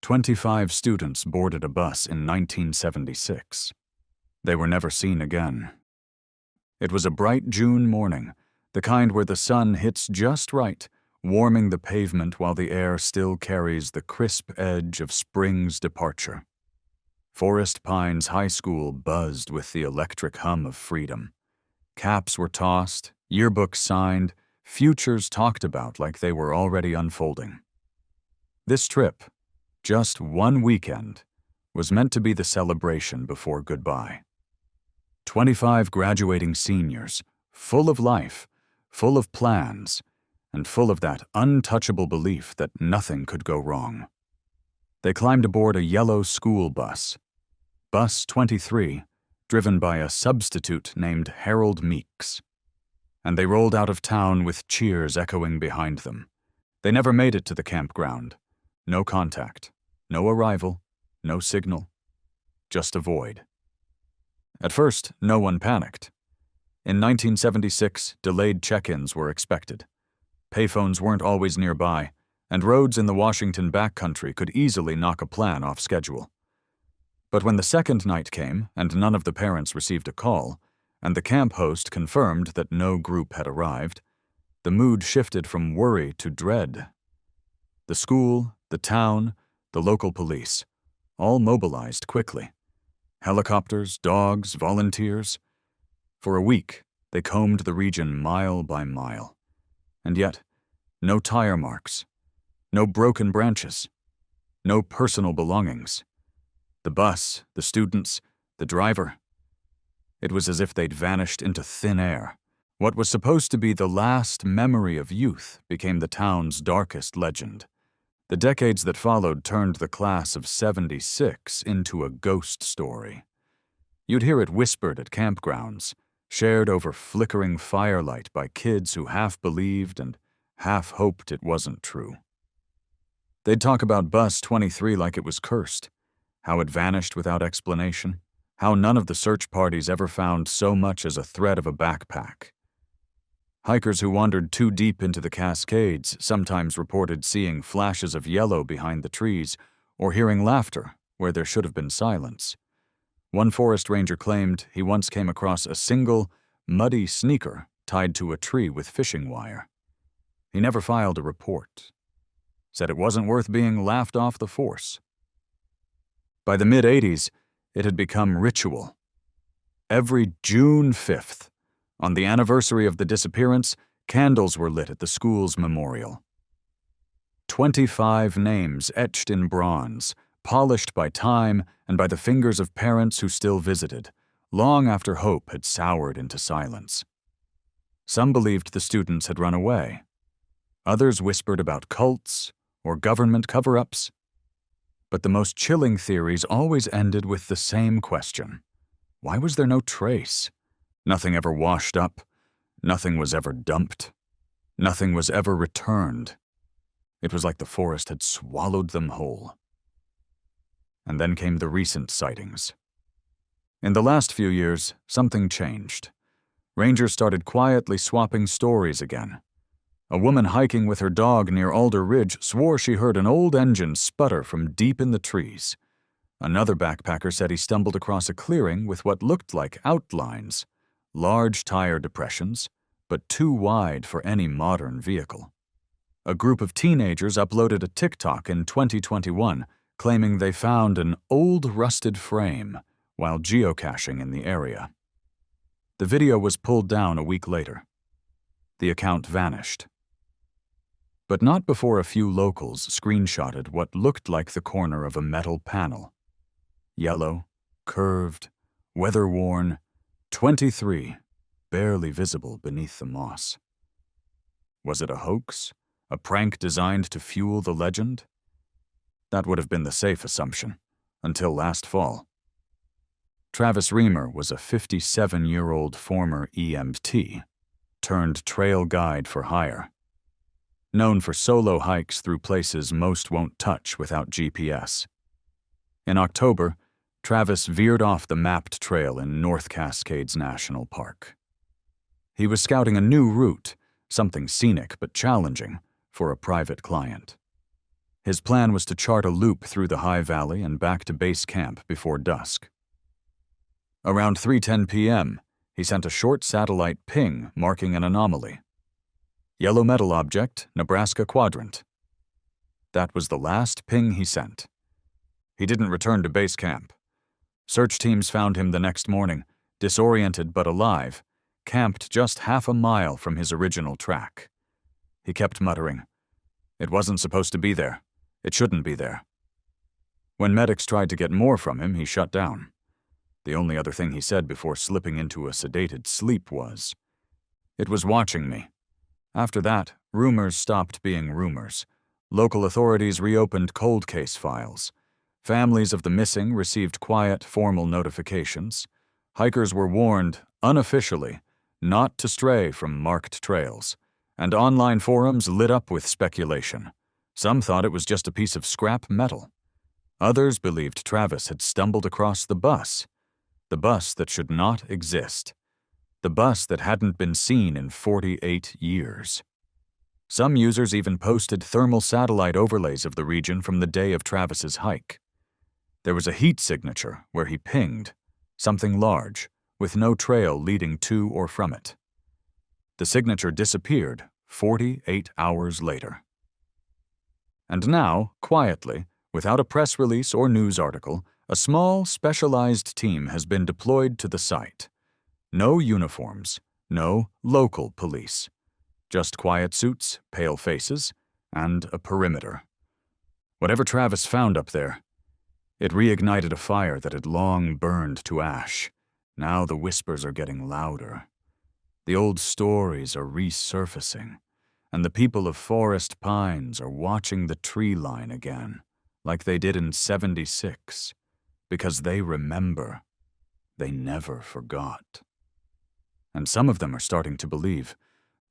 25 students boarded a bus in 1976. They were never seen again. It was a bright June morning, the kind where the sun hits just right, warming the pavement while the air still carries the crisp edge of spring's departure. Forest Pines High School buzzed with the electric hum of freedom. Caps were tossed, yearbooks signed, futures talked about like they were already unfolding. This trip, just one weekend, was meant to be the celebration before goodbye. 25 graduating seniors, full of life, full of plans, and full of that untouchable belief that nothing could go wrong. They climbed aboard a yellow school bus, Bus 23, driven by a substitute named Harold Meeks. And they rolled out of town with cheers echoing behind them. They never made it to the campground. No contact, no arrival, no signal, just a void. At first, no one panicked. In 1976, delayed check-ins were expected. Payphones weren't always nearby, and roads in the Washington backcountry could easily knock a plan off schedule. But when the second night came and none of the parents received a call, and the camp host confirmed that no group had arrived, the mood shifted from worry to dread. The school, the town, the local police, all mobilized quickly. Helicopters, dogs, volunteers. For a week, they combed the region mile by mile. And yet, no tire marks, no broken branches, no personal belongings. The bus, the students, the driver. It was as if they'd vanished into thin air. What was supposed to be the last memory of youth became the town's darkest legend. The decades that followed turned the class of '76 into a ghost story. You'd hear it whispered at campgrounds, shared over flickering firelight by kids who half believed and half hoped it wasn't true. They'd talk about Bus 23 like it was cursed, how it vanished without explanation, how none of the search parties ever found so much as a thread of a backpack. Hikers who wandered too deep into the Cascades sometimes reported seeing flashes of yellow behind the trees or hearing laughter where there should have been silence. One forest ranger claimed he once came across a single, muddy sneaker tied to a tree with fishing wire. He never filed a report. Said it wasn't worth being laughed off the force. By the mid-'80s, it had become ritual. Every June 5th, on the anniversary of the disappearance, candles were lit at the school's memorial. 25 names etched in bronze, polished by time and by the fingers of parents who still visited, long after hope had soured into silence. Some believed the students had run away. Others whispered about cults or government cover-ups. But the most chilling theories always ended with the same question. Why was there no trace? Nothing ever washed up. Nothing was ever dumped. Nothing was ever returned. It was like the forest had swallowed them whole. And then came the recent sightings. In the last few years, something changed. Rangers started quietly swapping stories again. A woman hiking with her dog near Alder Ridge swore she heard an old engine sputter from deep in the trees. Another backpacker said he stumbled across a clearing with what looked like outlines, large tire depressions, but too wide for any modern vehicle. A group of teenagers uploaded a TikTok in 2021 claiming they found an old rusted frame while geocaching in the area. The video was pulled down a week later. The account vanished. But not before a few locals screenshotted what looked like the corner of a metal panel. Yellow, curved, weather-worn, 23, barely visible beneath the moss. Was it a hoax? A prank designed to fuel the legend? That would have been the safe assumption, until last fall. Travis Reamer was a 57-year-old former EMT, turned trail guide for hire. Known for solo hikes through places most won't touch without GPS. In October, Travis veered off the mapped trail in North Cascades National Park. He was scouting a new route, something scenic but challenging, for a private client. His plan was to chart a loop through the high valley and back to base camp before dusk. Around 3:10 p.m., he sent a short satellite ping marking an anomaly. Yellow metal object, Nebraska quadrant. That was the last ping he sent. He didn't return to base camp. Search teams found him the next morning, disoriented but alive, camped just half a mile from his original track. He kept muttering, "It wasn't supposed to be there. It shouldn't be there." When medics tried to get more from him, he shut down. The only other thing he said before slipping into a sedated sleep was, "It was watching me." After that, rumors stopped being rumors. Local authorities reopened cold case files. Families of the missing received quiet, formal notifications. Hikers were warned, unofficially, not to stray from marked trails, and online forums lit up with speculation. Some thought it was just a piece of scrap metal. Others believed Travis had stumbled across the bus that should not exist, the bus that hadn't been seen in 48 years. Some users even posted thermal satellite overlays of the region from the day of Travis's hike. There was a heat signature where he pinged, something large, with no trail leading to or from it. The signature disappeared 48 hours later. And now, quietly, without a press release or news article, a small, specialized team has been deployed to the site. No uniforms, no local police. Just quiet suits, pale faces, and a perimeter. Whatever Travis found up there, it reignited a fire that had long burned to ash. Now the whispers are getting louder. The old stories are resurfacing, and the people of Forest Pines are watching the tree line again, like they did in '76, because they remember. They never forgot. And some of them are starting to believe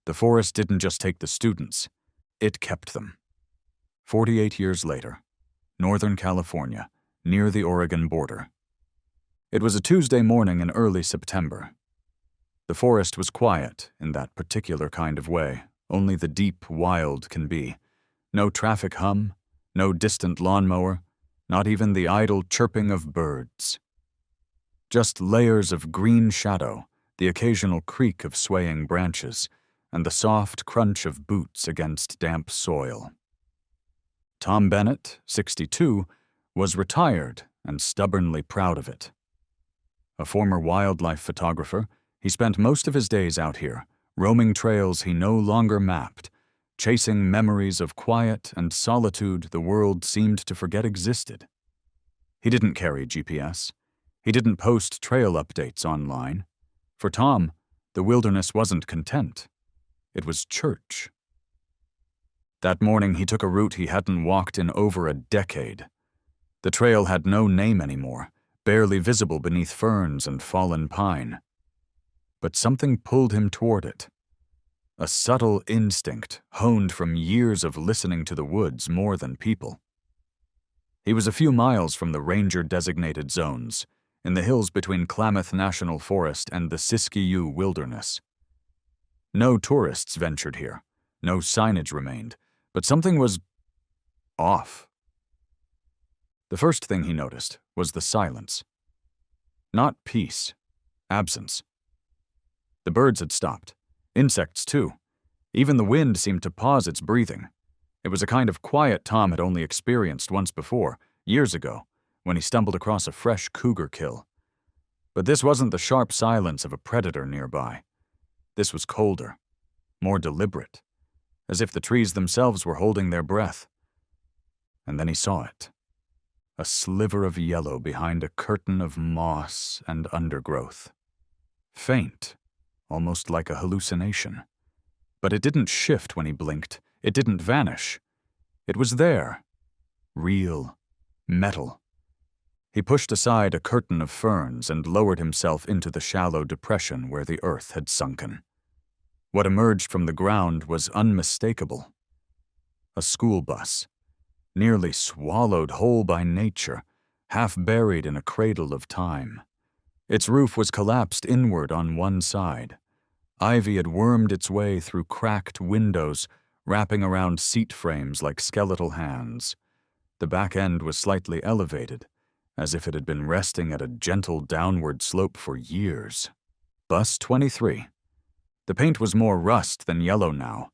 the forest didn't just take the students, it kept them. 48 years later, Northern California, near the Oregon border. It was a Tuesday morning in early September. The forest was quiet in that particular kind of way only the deep wild can be. No traffic hum, no distant lawnmower, not even the idle chirping of birds. Just layers of green shadow, the occasional creak of swaying branches, and the soft crunch of boots against damp soil. Tom Bennett, 62, was retired and stubbornly proud of it. A former wildlife photographer, he spent most of his days out here, roaming trails he no longer mapped, chasing memories of quiet and solitude the world seemed to forget existed. He didn't carry GPS. He didn't post trail updates online. For Tom, the wilderness wasn't content. It was church. That morning he took a route he hadn't walked in over a decade. The trail had no name anymore, barely visible beneath ferns and fallen pine. But something pulled him toward it. A subtle instinct honed from years of listening to the woods more than people. He was a few miles from the ranger-designated zones, in the hills between Klamath National Forest and the Siskiyou Wilderness. No tourists ventured here, no signage remained, but something was off. The first thing he noticed was the silence. Not peace, absence. The birds had stopped, insects too. Even the wind seemed to pause its breathing. It was a kind of quiet Tom had only experienced once before, years ago, when he stumbled across a fresh cougar kill. But this wasn't the sharp silence of a predator nearby. This was colder, more deliberate, as if the trees themselves were holding their breath. And then he saw it. A sliver of yellow behind a curtain of moss and undergrowth. Faint, almost like a hallucination. But it didn't shift when he blinked. It didn't vanish. It was there. Real. Metal. He pushed aside a curtain of ferns and lowered himself into the shallow depression where the earth had sunken. What emerged from the ground was unmistakable. A school bus, nearly swallowed whole by nature, half buried in a cradle of time. Its roof was collapsed inward on one side. Ivy had wormed its way through cracked windows, wrapping around seat frames like skeletal hands. The back end was slightly elevated, as if it had been resting at a gentle downward slope for years. Bus 23. The paint was more rust than yellow now,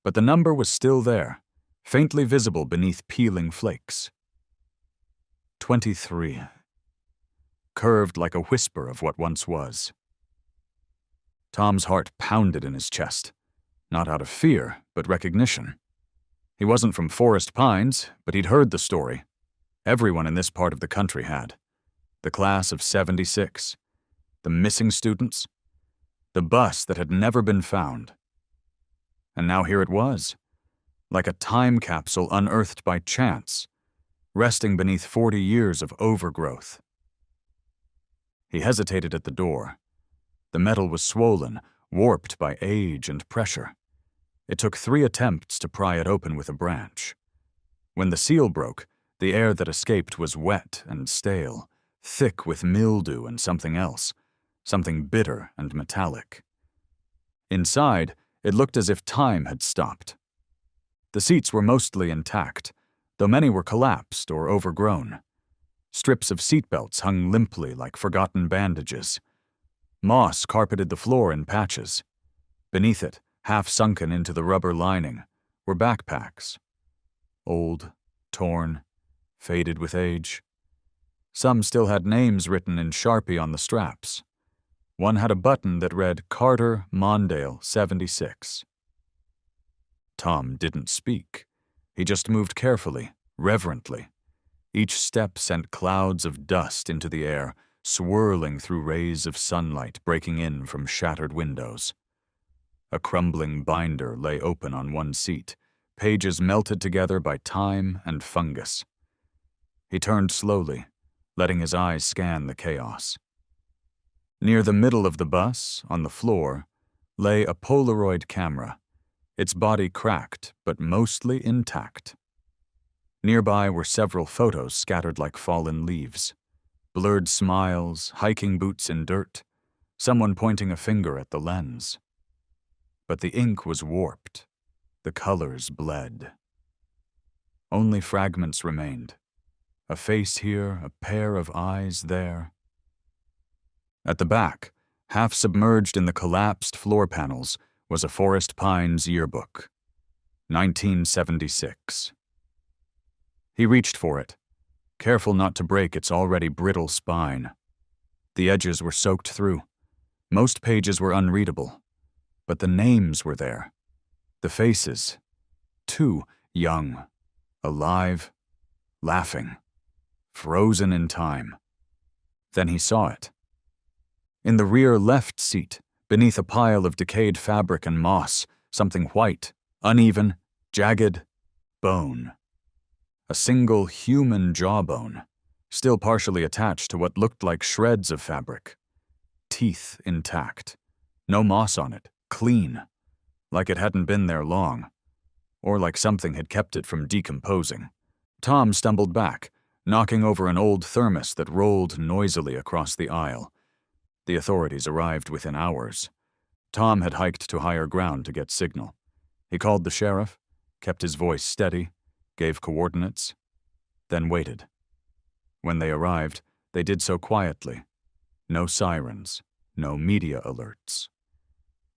but the number was still there, faintly visible beneath peeling flakes. 23. Curved like a whisper of what once was. Tom's heart pounded in his chest, not out of fear, but recognition. He wasn't from Forest Pines, but he'd heard the story. Everyone in this part of the country had. The class of '76, the missing students, the bus that had never been found. And now here it was, like a time capsule unearthed by chance, resting beneath 40 years of overgrowth. He hesitated at the door. The metal was swollen, warped by age and pressure. It took 3 attempts to pry it open with a branch. When the seal broke, the air that escaped was wet and stale, thick with mildew and something else, something bitter and metallic. Inside, it looked as if time had stopped. The seats were mostly intact, though many were collapsed or overgrown. Strips of seatbelts hung limply like forgotten bandages. Moss carpeted the floor in patches. Beneath it, half sunken into the rubber lining, were backpacks. Old, torn, faded with age. Some still had names written in Sharpie on the straps. One had a button that read Carter Mondale 76. Tom didn't speak. He just moved carefully, reverently. Each step sent clouds of dust into the air, swirling through rays of sunlight breaking in from shattered windows. A crumbling binder lay open on one seat, pages melted together by time and fungus. He turned slowly, letting his eyes scan the chaos. Near the middle of the bus, on the floor, lay a Polaroid camera, its body cracked but mostly intact. Nearby were several photos scattered like fallen leaves. Blurred smiles, hiking boots in dirt, someone pointing a finger at the lens. But the ink was warped. The colors bled. Only fragments remained. A face here, a pair of eyes there. At the back, half submerged in the collapsed floor panels, was a Forest Pines yearbook. 1976. He reached for it, careful not to break its already brittle spine. The edges were soaked through. Most pages were unreadable, but the names were there. The faces, 2, young, alive, laughing, frozen in time. Then he saw it. In the rear left seat, beneath a pile of decayed fabric and moss, something white, uneven, jagged, bone. A single human jawbone, still partially attached to what looked like shreds of fabric. Teeth intact. No moss on it, clean, like it hadn't been there long, or like something had kept it from decomposing. Tom stumbled back, knocking over an old thermos that rolled noisily across the aisle. The authorities arrived within hours. Tom had hiked to higher ground to get signal. He called the sheriff, kept his voice steady, gave coordinates, then waited. When they arrived, they did so quietly. No sirens, no media alerts.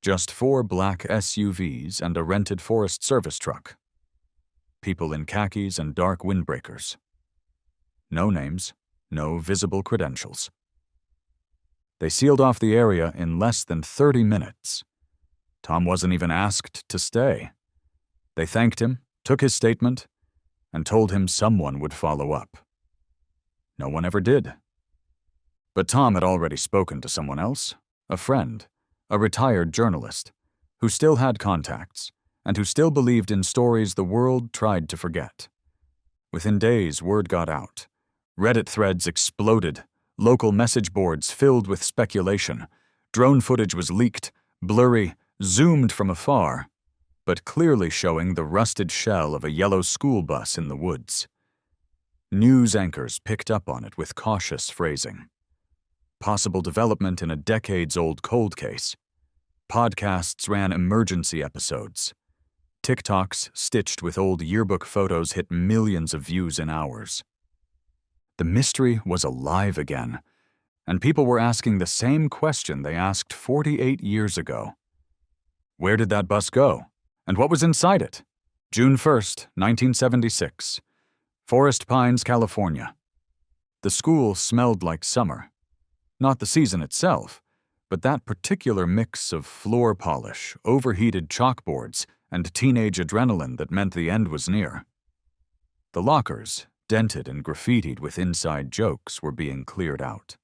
Just 4 black SUVs and a rented Forest Service truck. People in khakis and dark windbreakers. No names, no visible credentials. They sealed off the area in less than 30 minutes. Tom wasn't even asked to stay. They thanked him, took his statement, and told him someone would follow up. No one ever did. But Tom had already spoken to someone else, a friend, a retired journalist, who still had contacts, and who still believed in stories the world tried to forget. Within days, word got out. Reddit threads exploded, local message boards filled with speculation. Drone footage was leaked, blurry, zoomed from afar, but clearly showing the rusted shell of a yellow school bus in the woods. News anchors picked up on it with cautious phrasing. Possible development in a decades-old cold case. Podcasts ran emergency episodes. TikToks stitched with old yearbook photos hit millions of views in hours. The mystery was alive again, and people were asking the same question they asked 48 years ago. Where did that bus go? And what was inside it? June 1st, 1976. Forest Pines, California. The school smelled like summer. Not the season itself, but that particular mix of floor polish, overheated chalkboards, and teenage adrenaline that meant the end was near. The lockers, dented and graffitied with inside jokes, were being cleared out.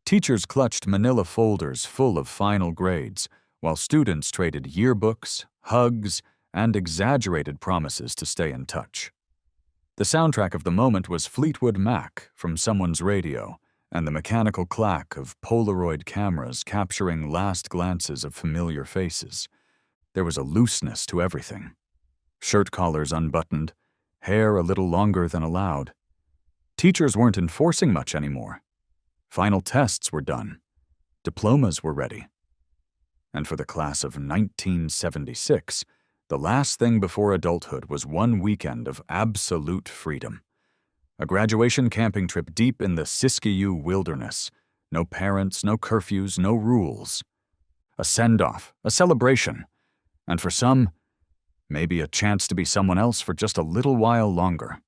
Teachers clutched manila folders full of final grades, while students traded yearbooks, hugs, and exaggerated promises to stay in touch. The soundtrack of the moment was Fleetwood Mac from someone's radio, and the mechanical clack of Polaroid cameras capturing last glances of familiar faces. There was a looseness to everything. Shirt collars unbuttoned, hair a little longer than allowed. Teachers weren't enforcing much anymore. Final tests were done. Diplomas were ready. And for the class of 1976, the last thing before adulthood was one weekend of absolute freedom. A graduation camping trip deep in the Siskiyou wilderness. No parents, no curfews, no rules. A send-off, a celebration. And for some, maybe a chance to be someone else for just a little while longer.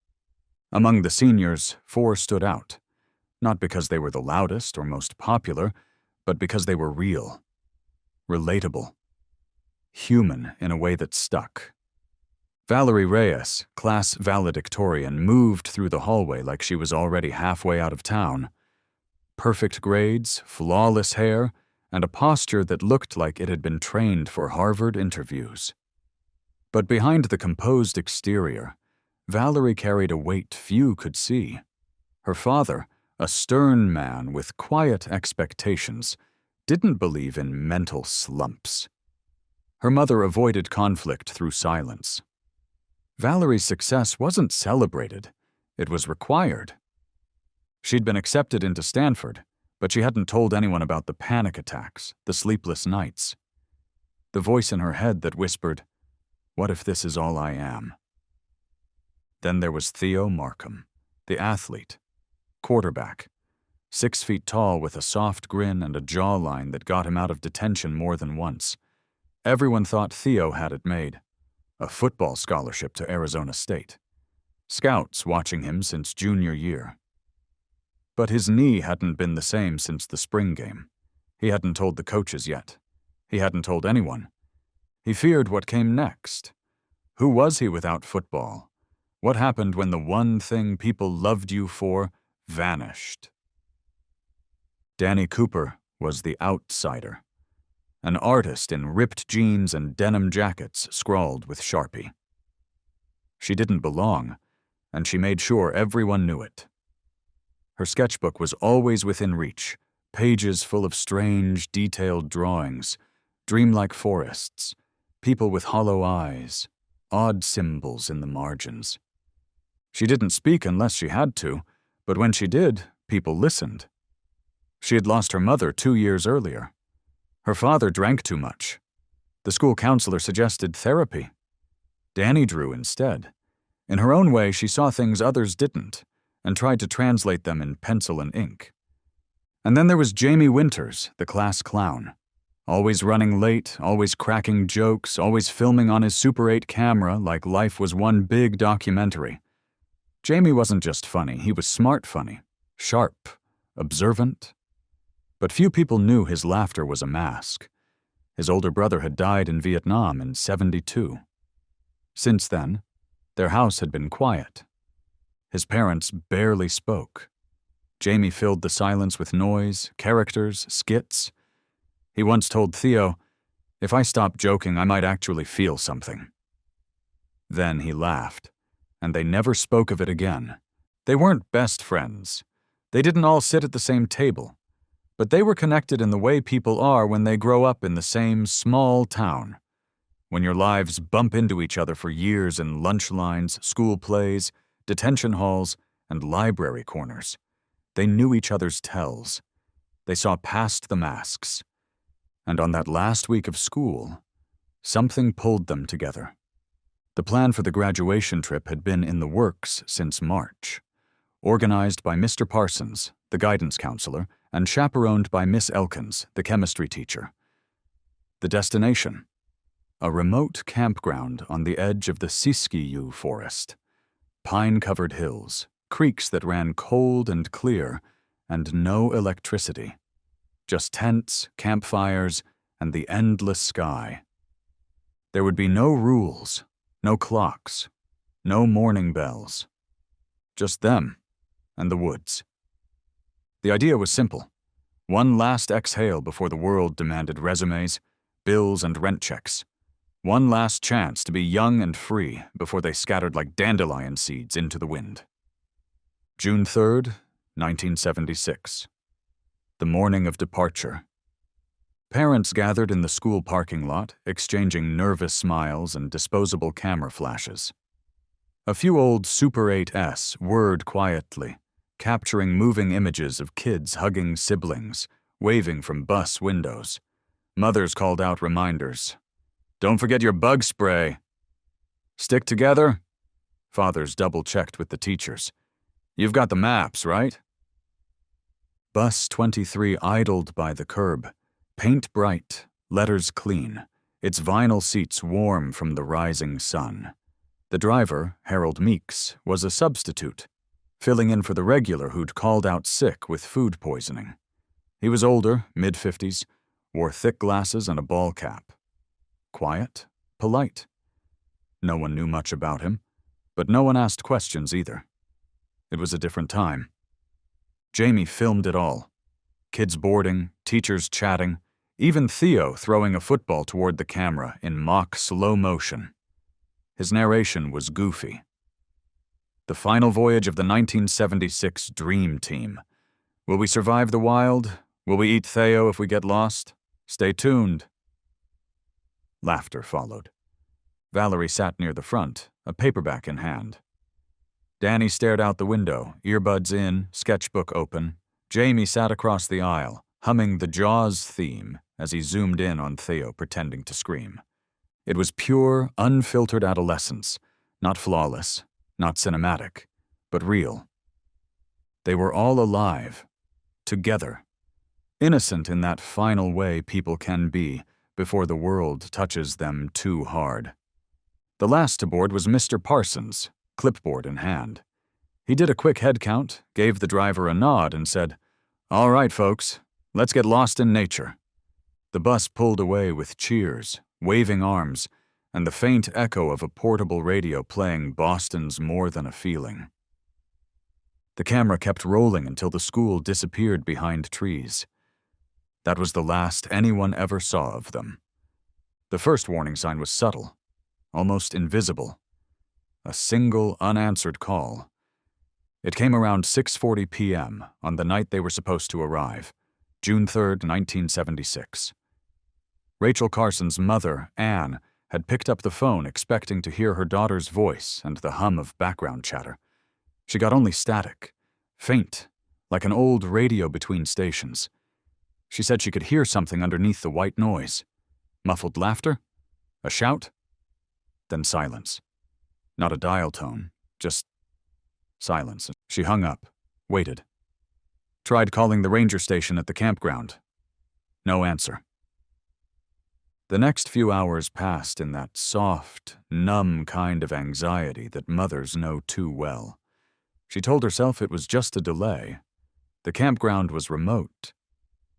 Among the seniors, 4 stood out. Not because they were the loudest or most popular, but because they were real. Relatable. Human in a way that stuck. Valerie Reyes, class valedictorian, moved through the hallway like she was already halfway out of town. Perfect grades, flawless hair, and a posture that looked like it had been trained for Harvard interviews. But behind the composed exterior, Valerie carried a weight few could see. Her father, a stern man with quiet expectations, didn't believe in mental slumps. Her mother avoided conflict through silence. Valerie's success wasn't celebrated, it was required. She'd been accepted into Stanford, but she hadn't told anyone about the panic attacks, the sleepless nights. The voice in her head that whispered, "What if this is all I am?" Then there was Theo Markham, the athlete, quarterback, 6 feet tall with a soft grin and a jawline that got him out of detention more than once. Everyone thought Theo had it made. A football scholarship to Arizona State. Scouts watching him since junior year. But his knee hadn't been the same since the spring game. He hadn't told the coaches yet. He hadn't told anyone. He feared what came next. Who was he without football? What happened when the one thing people loved you for vanished? Danny Cooper was the outsider. An artist in ripped jeans and denim jackets scrawled with Sharpie. She didn't belong, and she made sure everyone knew it. Her sketchbook was always within reach, pages full of strange, detailed drawings, dreamlike forests, people with hollow eyes, odd symbols in the margins. She didn't speak unless she had to, but when she did, people listened. She had lost her mother 2 years earlier. Her father drank too much. The school counselor suggested therapy. Danny drew instead. In her own way, she saw things others didn't, and tried to translate them in pencil and ink. And then there was Jamie Winters, the class clown. Always running late, always cracking jokes, always filming on his Super 8 camera like life was one big documentary. Jamie wasn't just funny, he was smart funny, sharp, observant. But few people knew his laughter was a mask. His older brother had died in Vietnam in '72. Since then, their house had been quiet. His parents barely spoke. Jamie filled the silence with noise, characters, skits. He once told Theo, "If I stopped joking, I might actually feel something." Then he laughed, and they never spoke of it again. They weren't best friends. They didn't all sit at the same table. But they were connected in the way people are when they grow up in the same small town. When your lives bump into each other for years in lunch lines, school plays, detention halls, and library corners. They knew each other's tells. They saw past the masks. And on that last week of school, something pulled them together. The plan for the graduation trip had been in the works since March, organized by Mr. Parsons, the guidance counselor, and chaperoned by Miss Elkins, the chemistry teacher. The destination? A remote campground on the edge of the Siskiyou forest. Pine-covered hills, creeks that ran cold and clear, and no electricity. Just tents, campfires, and the endless sky. There would be no rules, no clocks, no morning bells. Just them and the woods. The idea was simple. One last exhale before the world demanded resumes, bills, and rent checks. One last chance to be young and free before they scattered like dandelion seeds into the wind. June 3rd, 1976. The morning of departure. Parents gathered in the school parking lot, exchanging nervous smiles and disposable camera flashes. A few old Super 8s whirred quietly, capturing moving images of kids hugging siblings, waving from bus windows. Mothers called out reminders. "Don't forget your bug spray." "Stick together?" Fathers double-checked with the teachers. "You've got the maps, right?" Bus 23 idled by the curb, paint bright, letters clean, its vinyl seats warm from the rising sun. The driver, Harold Meeks, was a substitute, filling in for the regular who'd called out sick with food poisoning. He was older, mid-50s, wore thick glasses and a ball cap. Quiet, polite. No one knew much about him, but no one asked questions either. It was a different time. Jamie filmed it all. Kids boarding, teachers chatting, even Theo throwing a football toward the camera in mock slow motion. His narration was goofy. The final voyage of the 1976 Dream Team. Will we survive the wild? Will we eat Theo if we get lost? Stay tuned. Laughter followed. Valerie sat near the front, a paperback in hand. Danny stared out the window, earbuds in, sketchbook open. Jamie sat across the aisle, humming the Jaws theme as he zoomed in on Theo pretending to scream. It was pure, unfiltered adolescence, not flawless, not cinematic, but real. They were all alive, together, innocent in that final way people can be before the world touches them too hard. The last to board was Mr. Parsons, clipboard in hand. He did a quick head count, gave the driver a nod, and said, "All right, folks, let's get lost in nature." The bus pulled away with cheers, waving arms, and the faint echo of a portable radio playing Boston's More Than a Feeling. The camera kept rolling until the school disappeared behind trees. That was the last anyone ever saw of them. The first warning sign was subtle, almost invisible. A single unanswered call. It came around 6:40 p.m. on the night they were supposed to arrive, June 3rd, 1976. Rachel Carson's mother, Anne, had picked up the phone expecting to hear her daughter's voice and the hum of background chatter. She got only static, faint, like an old radio between stations. She said she could hear something underneath the white noise. Muffled laughter? A shout? Then silence. Not a dial tone, just silence. She hung up, waited. Tried calling the ranger station at the campground. No answer. The next few hours passed in that soft, numb kind of anxiety that mothers know too well. She told herself it was just a delay. The campground was remote.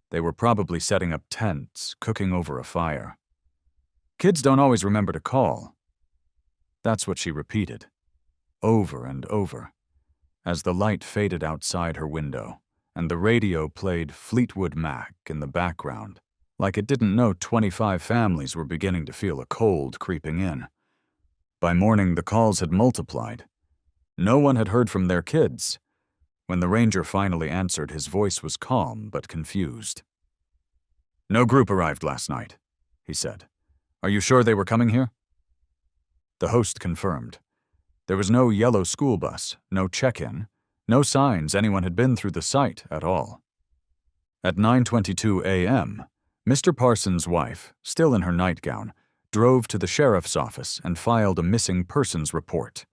They were probably setting up tents, cooking over a fire. Kids don't always remember to call. That's what she repeated, over and over, as the light faded outside her window, and the radio played Fleetwood Mac in the background, like it didn't know 25 families were beginning to feel a cold creeping in. By morning, the calls had multiplied. No one had heard from their kids. When the ranger finally answered, his voice was calm but confused. "No group arrived last night," he said. "Are you sure they were coming here?" The host confirmed. There was no yellow school bus, no check-in, no signs anyone had been through the site at all. At 9:22 a.m., Mr. Parsons' wife, still in her nightgown, drove to the sheriff's office and filed a missing persons report.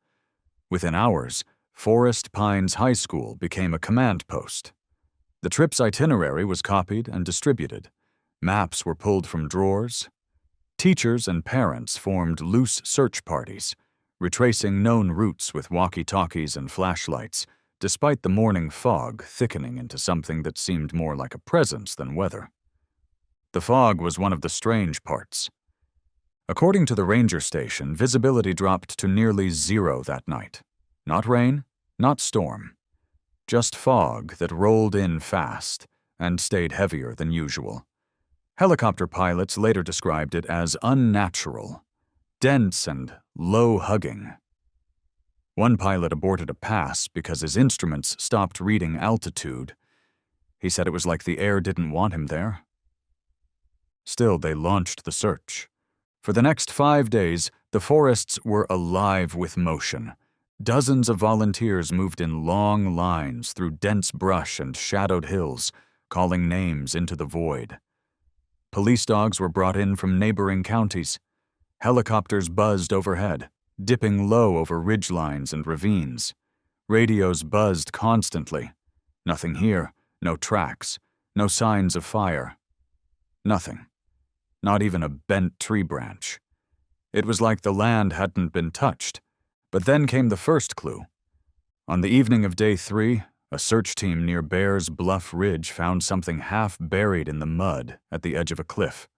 Within hours, Forest Pines High School became a command post. The trip's itinerary was copied and distributed. Maps were pulled from drawers. Teachers and parents formed loose search parties, retracing known routes with walkie-talkies and flashlights, despite the morning fog thickening into something that seemed more like a presence than weather. The fog was one of the strange parts. According to the ranger station, visibility dropped to nearly zero that night. Not rain, not storm. Just fog that rolled in fast and stayed heavier than usual. Helicopter pilots later described it as unnatural, dense and low-hugging. One pilot aborted a pass because his instruments stopped reading altitude. He said it was like the air didn't want him there. Still, they launched the search. For the next 5 days, the forests were alive with motion. Dozens of volunteers moved in long lines through dense brush and shadowed hills, calling names into the void. Police dogs were brought in from neighboring counties. Helicopters buzzed overhead, dipping low over ridgelines and ravines. Radios buzzed constantly. Nothing here, no tracks, no signs of fire. Nothing. Not even a bent tree branch. It was like the land hadn't been touched. But then came the first clue. On the evening of day 3, a search team near Bears Bluff Ridge found something half buried in the mud at the edge of a cliff.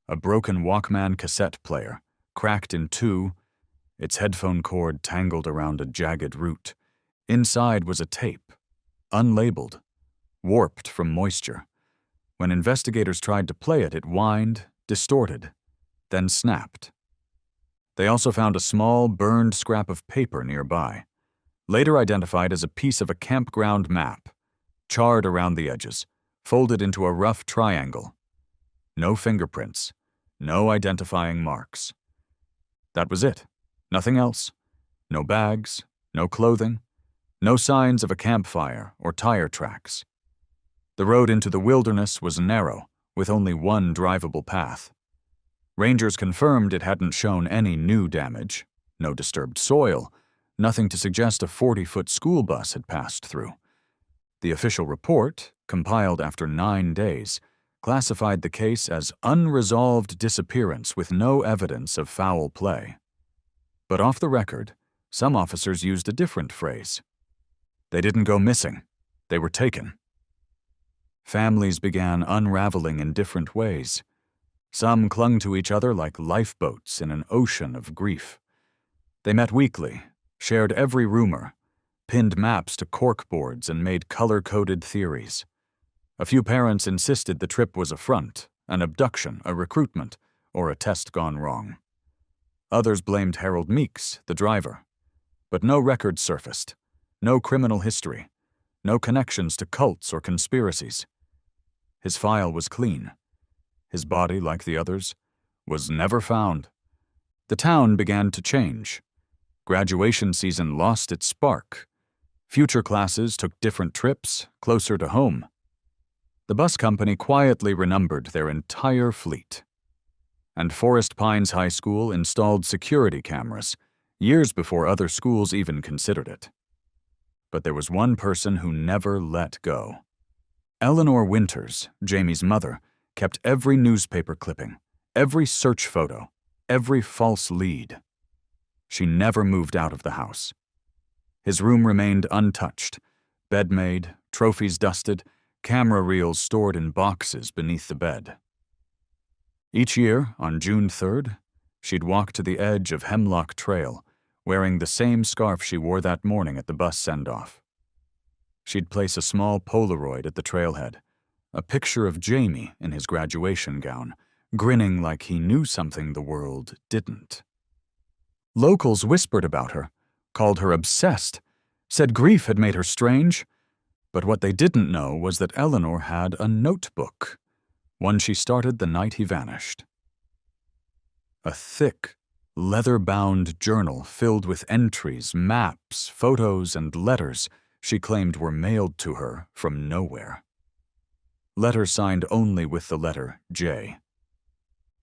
A broken Walkman cassette player, cracked in 2, its headphone cord tangled around a jagged root. Inside was a tape, unlabeled, warped from moisture. When investigators tried to play it, it whined, distorted, then snapped. They also found a small, burned scrap of paper nearby, later identified as a piece of a campground map, charred around the edges, folded into a rough triangle. No fingerprints, no identifying marks. That was it. Nothing else. No bags, no clothing, no signs of a campfire or tire tracks. The road into the wilderness was narrow, with only one drivable path. Rangers confirmed it hadn't shown any new damage, no disturbed soil, nothing to suggest a 40-foot school bus had passed through. The official report, compiled after 9 days, classified the case as unresolved disappearance with no evidence of foul play. But off the record, some officers used a different phrase. They didn't go missing. They were taken. Families began unraveling in different ways. Some clung to each other like lifeboats in an ocean of grief. They met weekly, shared every rumor, pinned maps to corkboards and made color-coded theories. A few parents insisted the trip was a front, an abduction, a recruitment, or a test gone wrong. Others blamed Harold Meeks, the driver. But no records surfaced, no criminal history, no connections to cults or conspiracies. His file was clean. His body, like the others, was never found. The town began to change. Graduation season lost its spark. Future classes took different trips, closer to home. The bus company quietly renumbered their entire fleet. And Forest Pines High School installed security cameras, years before other schools even considered it. But there was one person who never let go. Eleanor Winters, Jamie's mother, kept every newspaper clipping, every search photo, every false lead. She never moved out of the house. His room remained untouched, bed made, trophies dusted, camera reels stored in boxes beneath the bed. Each year, on June 3rd, she'd walk to the edge of Hemlock Trail, wearing the same scarf she wore that morning at the bus send-off. She'd place a small Polaroid at the trailhead, a picture of Jamie in his graduation gown, grinning like he knew something the world didn't. Locals whispered about her, called her obsessed, said grief had made her strange, but what they didn't know was that Eleanor had a notebook, one she started the night he vanished. A thick, leather-bound journal filled with entries, maps, photos, and letters she claimed were mailed to her from nowhere. Letters signed only with the letter J.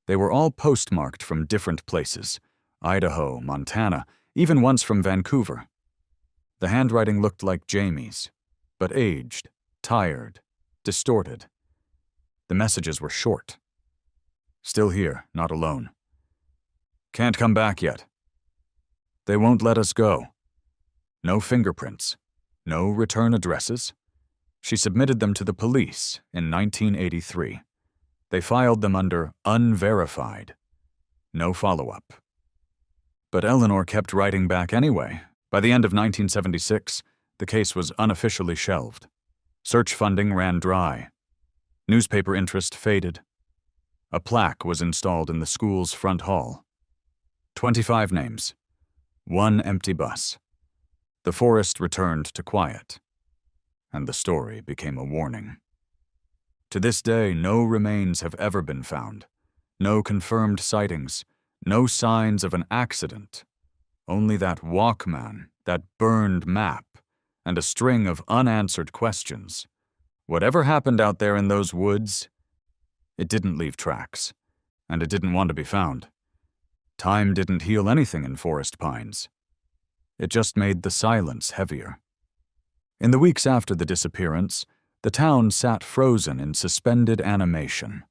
They were all postmarked from different places: Idaho, Montana, even once from Vancouver. The handwriting looked like Jamie's, but aged, tired, distorted. The messages were short. Still here, not alone. Can't come back yet. They won't let us go. No fingerprints. No return addresses. She submitted them to the police in 1983. They filed them under unverified. No follow-up. But Eleanor kept writing back anyway. By the end of 1976, the case was unofficially shelved. Search funding ran dry. Newspaper interest faded. A plaque was installed in the school's front hall. 25 names. 1 empty bus. The forest returned to quiet. And the story became a warning. To this day, no remains have ever been found. No confirmed sightings. No signs of an accident. Only that Walkman, that burned map, and a string of unanswered questions. Whatever happened out there in those woods, it didn't leave tracks, and it didn't want to be found. Time didn't heal anything in Forest Pines. It just made the silence heavier. In the weeks after the disappearance, the town sat frozen in suspended animation.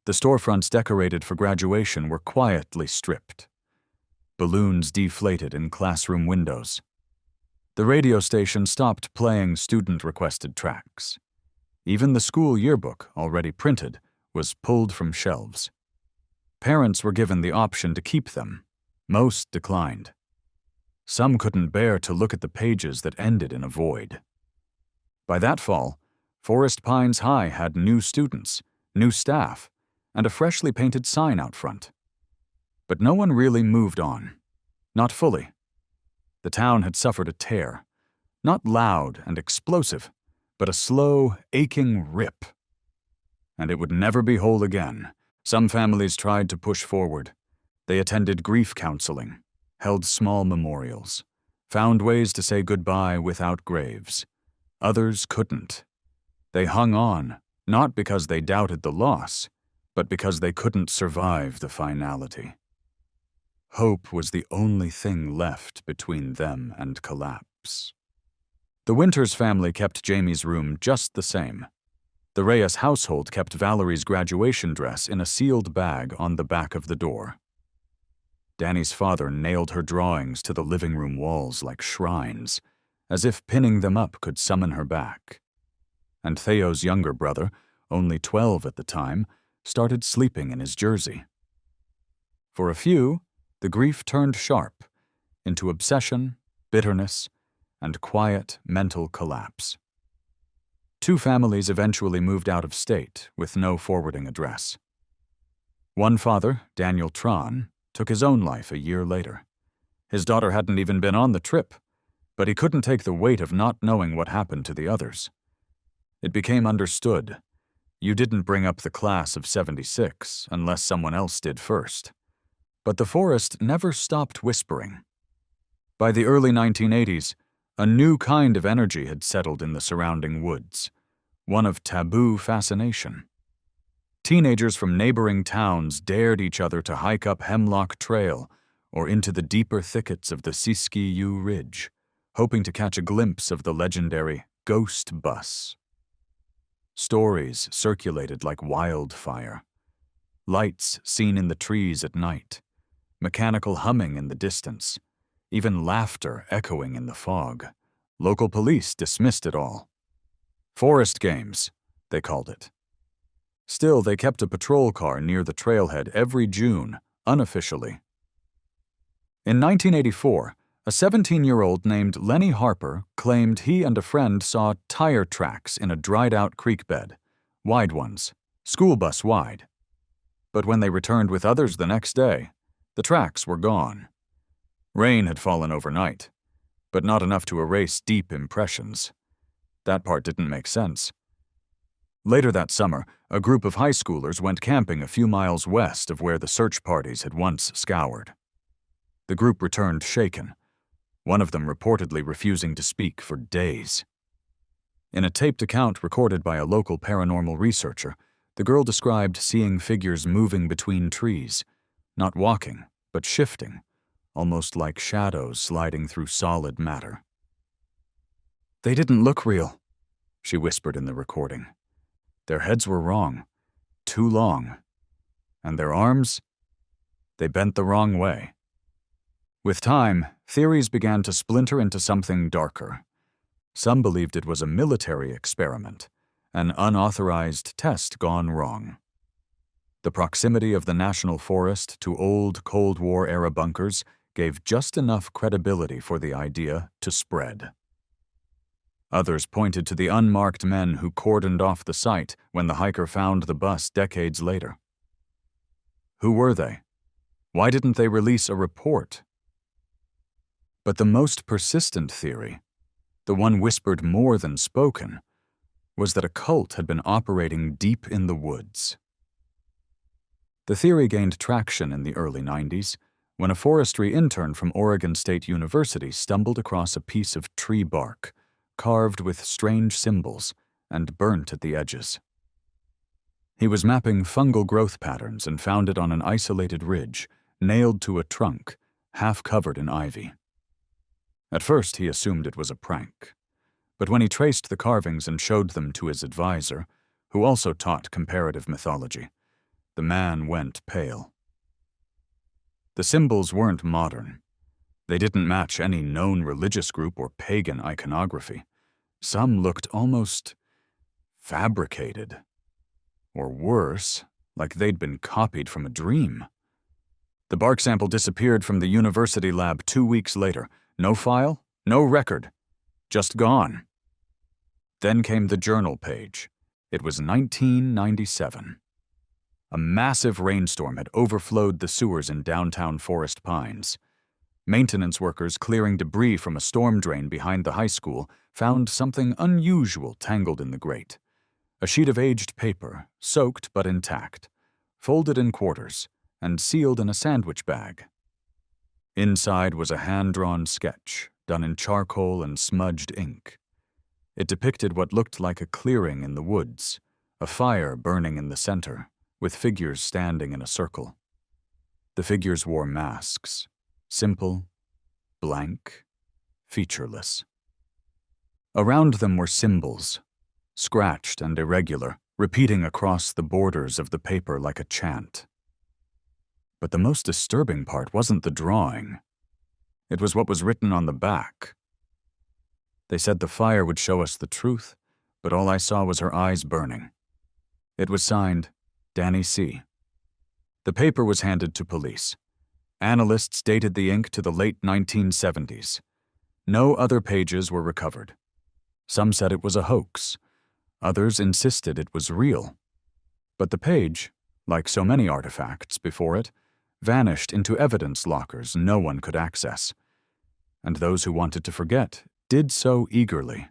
The storefronts decorated for graduation were quietly stripped. Balloons deflated in classroom windows. The radio station stopped playing student-requested tracks. Even the school yearbook, already printed, was pulled from shelves. Parents were given the option to keep them. Most declined. Some couldn't bear to look at the pages that ended in a void. By that fall, Forest Pines High had new students, new staff, and a freshly painted sign out front. But no one really moved on. Not fully. The town had suffered a tear. Not loud and explosive, but a slow, aching rip. And it would never be whole again. Some families tried to push forward. They attended grief counseling, held small memorials, found ways to say goodbye without graves. Others couldn't. They hung on, not because they doubted the loss, but because they couldn't survive the finality. Hope was the only thing left between them and collapse. The Winters family kept Jamie's room just the same. The Reyes household kept Valerie's graduation dress in a sealed bag on the back of the door. Danny's father nailed her drawings to the living room walls like shrines, as if pinning them up could summon her back. And Theo's younger brother, only 12 at the time, started sleeping in his jersey. For a few, the grief turned sharp into obsession, bitterness, and quiet mental collapse. 2 families eventually moved out of state with no forwarding address. One father, Daniel Tron, took his own life a year later. His daughter hadn't even been on the trip, but he couldn't take the weight of not knowing what happened to the others. It became understood. You didn't bring up the class of '76 unless someone else did first. But the forest never stopped whispering. By the early 1980s, a new kind of energy had settled in the surrounding woods, one of taboo fascination. Teenagers from neighboring towns dared each other to hike up Hemlock Trail or into the deeper thickets of the Siskiyou Ridge, hoping to catch a glimpse of the legendary ghost bus. Stories circulated like wildfire. Lights seen in the trees at night, mechanical humming in the distance, even laughter echoing in the fog. Local police dismissed it all. Forest games, they called it. Still, they kept a patrol car near the trailhead every June, unofficially. In 1984, a 17-year-old named Lenny Harper claimed he and a friend saw tire tracks in a dried-out creek bed, wide ones, school bus wide. But when they returned with others the next day, the tracks were gone. Rain had fallen overnight, but not enough to erase deep impressions. That part didn't make sense. Later that summer, a group of high schoolers went camping a few miles west of where the search parties had once scoured. The group returned shaken, one of them reportedly refusing to speak for days. In a taped account recorded by a local paranormal researcher, The girl described seeing figures moving between trees, not walking, but shifting, almost like shadows sliding through solid matter. "They didn't look real," she whispered in the recording. "Their heads were wrong, too long, and their arms, they bent the wrong way." With time, theories began to splinter into something darker. Some believed it was a military experiment, an unauthorized test gone wrong. The proximity of the National Forest to old Cold War-era bunkers gave just enough credibility for the idea to spread. Others pointed to the unmarked men who cordoned off the site when the hiker found the bus decades later. Who were they? Why didn't they release a report? But the most persistent theory, the one whispered more than spoken, was that a cult had been operating deep in the woods. The theory gained traction in the early 90s when a forestry intern from Oregon State University stumbled across a piece of tree bark, carved with strange symbols and burnt at the edges. He was mapping fungal growth patterns and found it on an isolated ridge, nailed to a trunk, half covered in ivy. At first, he assumed it was a prank. But when he traced the carvings and showed them to his advisor, who also taught comparative mythology, the man went pale. The symbols weren't modern. They didn't match any known religious group or pagan iconography. Some looked almost fabricated. Or worse, like they'd been copied from a dream. The bark sample disappeared from the university lab 2 weeks later. No file, no record, just gone. Then came the journal page. It was 1997. A massive rainstorm had overflowed the sewers in downtown Forest Pines. Maintenance workers clearing debris from a storm drain behind the high school found something unusual tangled in the grate. A sheet of aged paper, soaked but intact, folded in quarters, and sealed in a sandwich bag. Inside was a hand-drawn sketch, done in charcoal and smudged ink. It depicted what looked like a clearing in the woods, a fire burning in the center, with figures standing in a circle. The figures wore masks, simple, blank, featureless. Around them were symbols, scratched and irregular, repeating across the borders of the paper like a chant. But the most disturbing part wasn't the drawing. It was what was written on the back. They said the fire would show us the truth, but all I saw was her eyes burning. It was signed, Danny C. The paper was handed to police. Analysts dated the ink to the late 1970s. No other pages were recovered. Some said it was a hoax. Others insisted it was real. But the page, like so many artifacts before it, vanished into evidence lockers no one could access. And those who wanted to forget did so eagerly.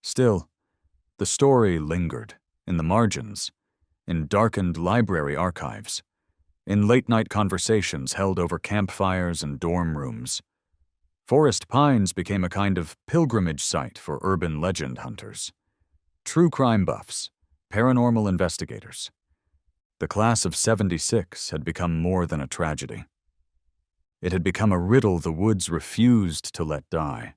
Still, the story lingered, in the margins, in darkened library archives, in late-night conversations held over campfires and dorm rooms. Forest Pines became a kind of pilgrimage site for urban legend hunters, true crime buffs, paranormal investigators. The class of '76 had become more than a tragedy. It had become a riddle the woods refused to let die.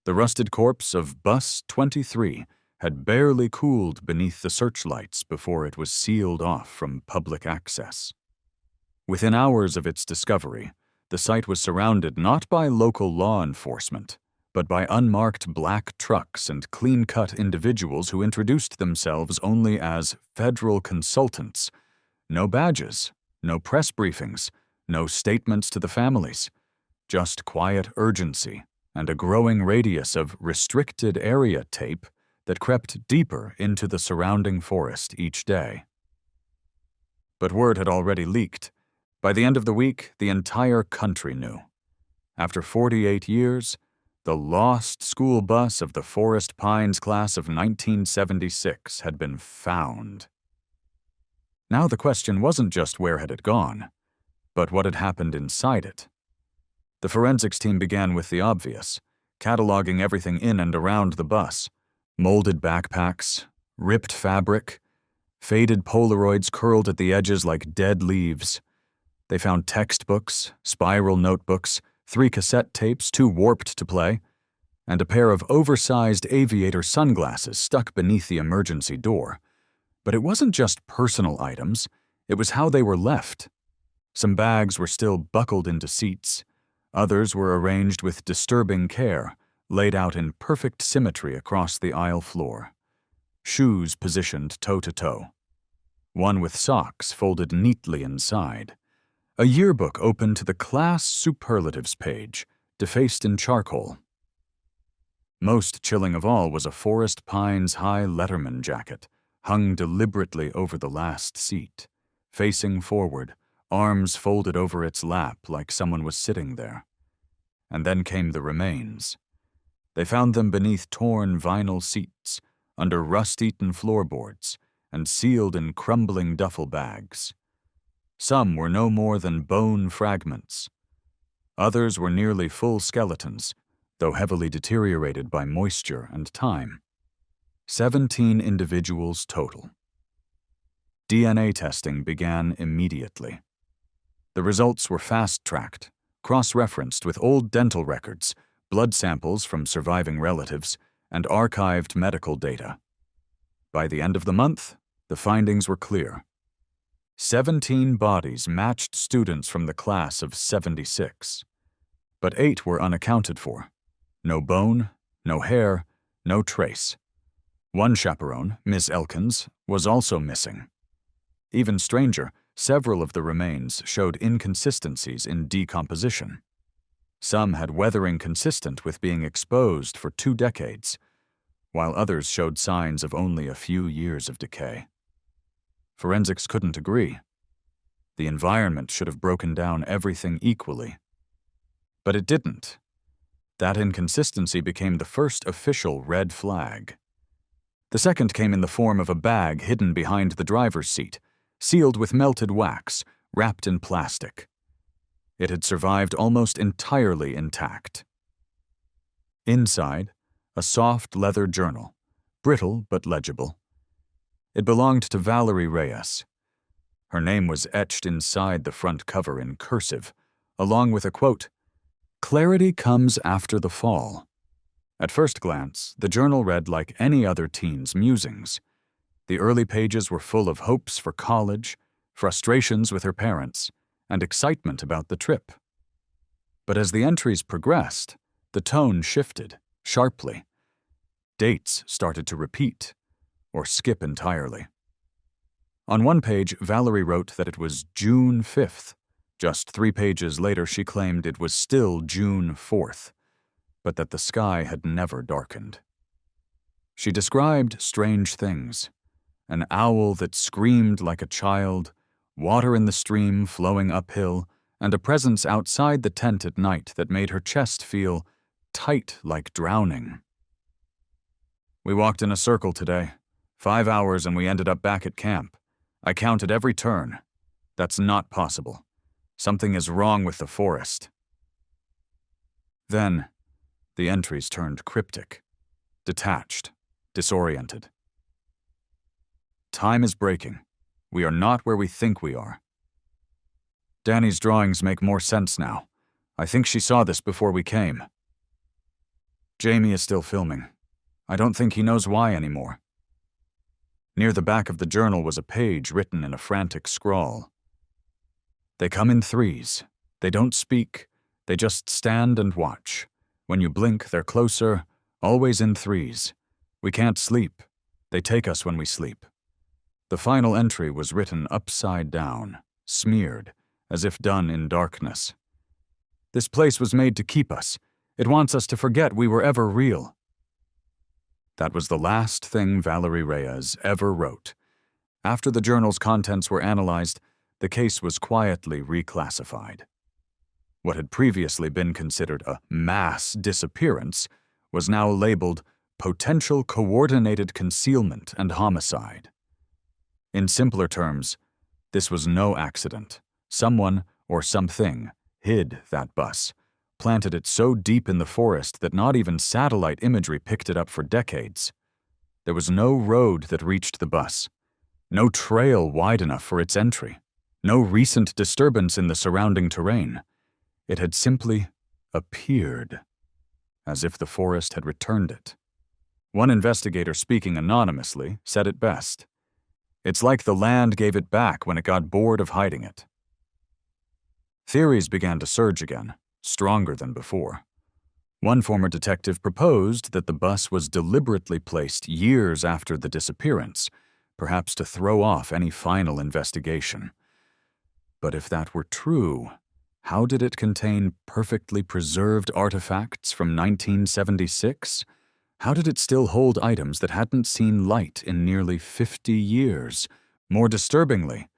The rusted corpse of Bus 23 had barely cooled beneath the searchlights before it was sealed off from public access. Within hours of its discovery, the site was surrounded not by local law enforcement, but by unmarked black trucks and clean-cut individuals who introduced themselves only as federal consultants. No badges, no press briefings, no statements to the families, just quiet urgency and a growing radius of restricted area tape that crept deeper into the surrounding forest each day. But word had already leaked. By the end of the week, the entire country knew. After 48 years, the lost school bus of the Forest Pines class of 1976 had been found. Now the question wasn't just where had it gone, but what had happened inside it. The forensics team began with the obvious, cataloging everything in and around the bus: molded backpacks, ripped fabric, faded Polaroids curled at the edges like dead leaves. They found textbooks, spiral notebooks, 3 cassette tapes too warped to play, and a pair of oversized aviator sunglasses stuck beneath the emergency door. But it wasn't just personal items, it was how they were left. Some bags were still buckled into seats. Others were arranged with disturbing care, laid out in perfect symmetry across the aisle floor. Shoes positioned toe-to-toe. One with socks folded neatly inside. A yearbook open to the class superlatives page, defaced in charcoal. Most chilling of all was a Forest Pines high letterman jacket, hung deliberately over the last seat, facing forward, arms folded over its lap like someone was sitting there. And then came the remains. They found them beneath torn vinyl seats, under rust-eaten floorboards, and sealed in crumbling duffel bags. Some were no more than bone fragments. Others were nearly full skeletons, though heavily deteriorated by moisture and time. 17 individuals total. DNA testing began immediately. The results were fast-tracked, cross-referenced with old dental records, blood samples from surviving relatives, and archived medical data. By the end of the month, the findings were clear. 17 bodies matched students from the class of 76, but 8 were unaccounted for. No bone, no hair, no trace. One chaperone, Miss Elkins, was also missing. Even stranger, several of the remains showed inconsistencies in decomposition. Some had weathering consistent with being exposed for 2 decades, while others showed signs of only a few years of decay. Forensics couldn't agree. The environment should have broken down everything equally. But it didn't. That inconsistency became the first official red flag. The second came in the form of a bag hidden behind the driver's seat, sealed with melted wax, wrapped in plastic. It had survived almost entirely intact. Inside, a soft leather journal, brittle but legible. It belonged to Valerie Reyes. Her name was etched inside the front cover in cursive, along with a quote, "Clarity comes after the fall." At first glance, the journal read like any other teen's musings. The early pages were full of hopes for college, frustrations with her parents, and excitement about the trip. But as the entries progressed, the tone shifted, sharply. Dates started to repeat, or skip entirely. On one page, Valerie wrote that it was June 5th. Just 3 pages later, she claimed it was still June 4th, but that the sky had never darkened. She described strange things: an owl that screamed like a child, water in the stream flowing uphill, and a presence outside the tent at night that made her chest feel tight like drowning. "We walked in a circle today. 5 hours and we ended up back at camp. I counted every turn. That's not possible. Something is wrong with the forest." Then, the entries turned cryptic, detached, disoriented. "Time is breaking. We are not where we think we are. Danny's drawings make more sense now. I think she saw this before we came. Jamie is still filming. I don't think he knows why anymore." Near the back of the journal was a page written in a frantic scrawl. "They come in threes. They don't speak. They just stand and watch. When you blink, they're closer, always in threes. We can't sleep. They take us when we sleep." The final entry was written upside down, smeared, as if done in darkness. "This place was made to keep us. It wants us to forget we were ever real." That was the last thing Valerie Reyes ever wrote. After the journal's contents were analyzed, the case was quietly reclassified. What had previously been considered a mass disappearance was now labeled potential coordinated concealment and homicide. In simpler terms, this was no accident. Someone or something hid that bus, planted it so deep in the forest that not even satellite imagery picked it up for decades. There was no road that reached the bus, no trail wide enough for its entry, no recent disturbance in the surrounding terrain. It had simply appeared, as if the forest had returned it. One investigator, speaking anonymously, said it best. It's like the land gave it back when it got bored of hiding it. Theories began to surge again, stronger than before. One former detective proposed that the bus was deliberately placed years after the disappearance, perhaps to throw off any final investigation. But if that were true, how did it contain perfectly preserved artifacts from 1976? How did it still hold items that hadn't seen light in nearly 50 years? More disturbingly,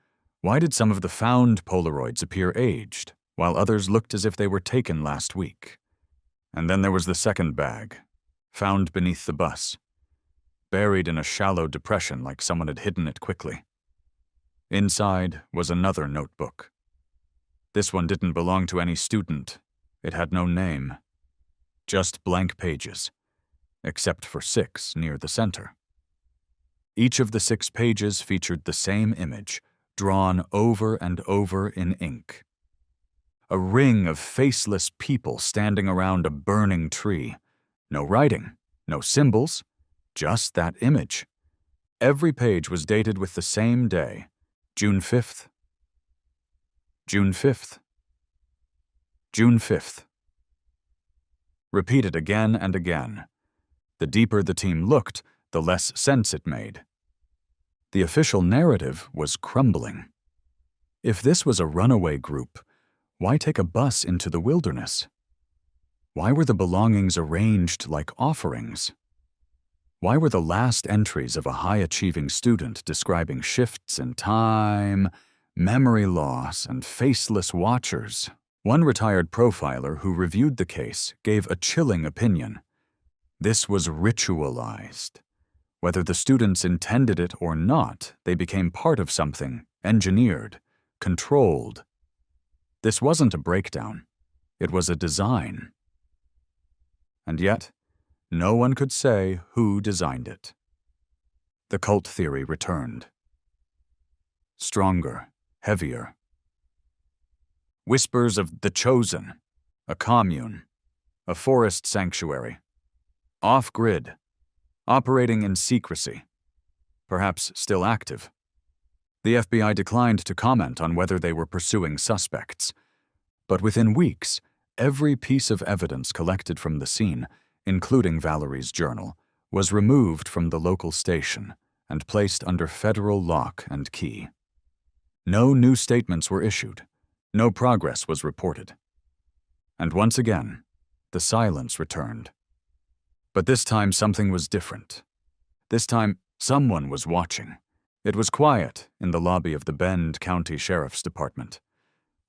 why did some of the found Polaroids appear aged, while others looked as if they were taken last week? And then there was the second bag, found beneath the bus, buried in a shallow depression like someone had hidden it quickly. Inside was another notebook. This one didn't belong to any student. It had no name, just blank pages, except for 6 near the center. Each of the 6 pages featured the same image, drawn over and over in ink. A ring of faceless people standing around a burning tree. No writing, no symbols, just that image. Every page was dated with the same day, June 5th. June 5th. June 5th. Repeated again and again. The deeper the team looked, the less sense it made. The official narrative was crumbling. If this was a runaway group, why take a bus into the wilderness? Why were the belongings arranged like offerings? Why were the last entries of a high-achieving student describing shifts in time, memory loss, and faceless watchers? One retired profiler who reviewed the case gave a chilling opinion. This was ritualized. Whether the students intended it or not, they became part of something, engineered, controlled. This wasn't a breakdown. It was a design. And yet, no one could say who designed it. The cult theory returned. Stronger, heavier. Whispers of the chosen, a commune, a forest sanctuary, off-grid, operating in secrecy, perhaps still active. The FBI declined to comment on whether they were pursuing suspects, but within weeks, every piece of evidence collected from the scene, including Valerie's journal, was removed from the local station and placed under federal lock and key. No new statements were issued. No progress was reported. And once again, the silence returned. But this time something was different. This time, someone was watching. It was quiet in the lobby of the Bend County Sheriff's Department.